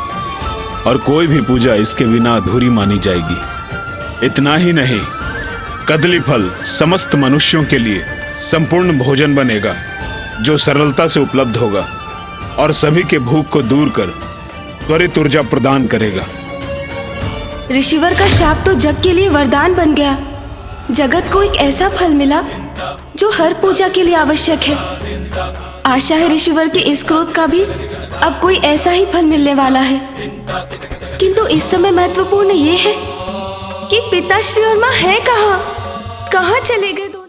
और कोई भी पूजा इसके बिना अधूरी मानी जाएगी। इतना ही नहीं, कदली फल समस्त मनुष्यों के लिए संपूर्ण भोजन बनेगा, जो सरलता से उपलब्ध होगा और सभी के भूख को दूर कर त्वरित ऊर्जा प्रदान करेगा। ऋषिवर का शाप तो जग के लिए वरदान बन गया। जगत को एक ऐसा फल मिला जो हर पूजा के लिए आवश्यक है। आशा है ऋषिवर के इस क्रोध का भी अब कोई ऐसा ही फल मिलने वाला है। किंतु इस समय महत्वपूर्ण ये है कि पिताश्री और माँ है कहाँ चले गए?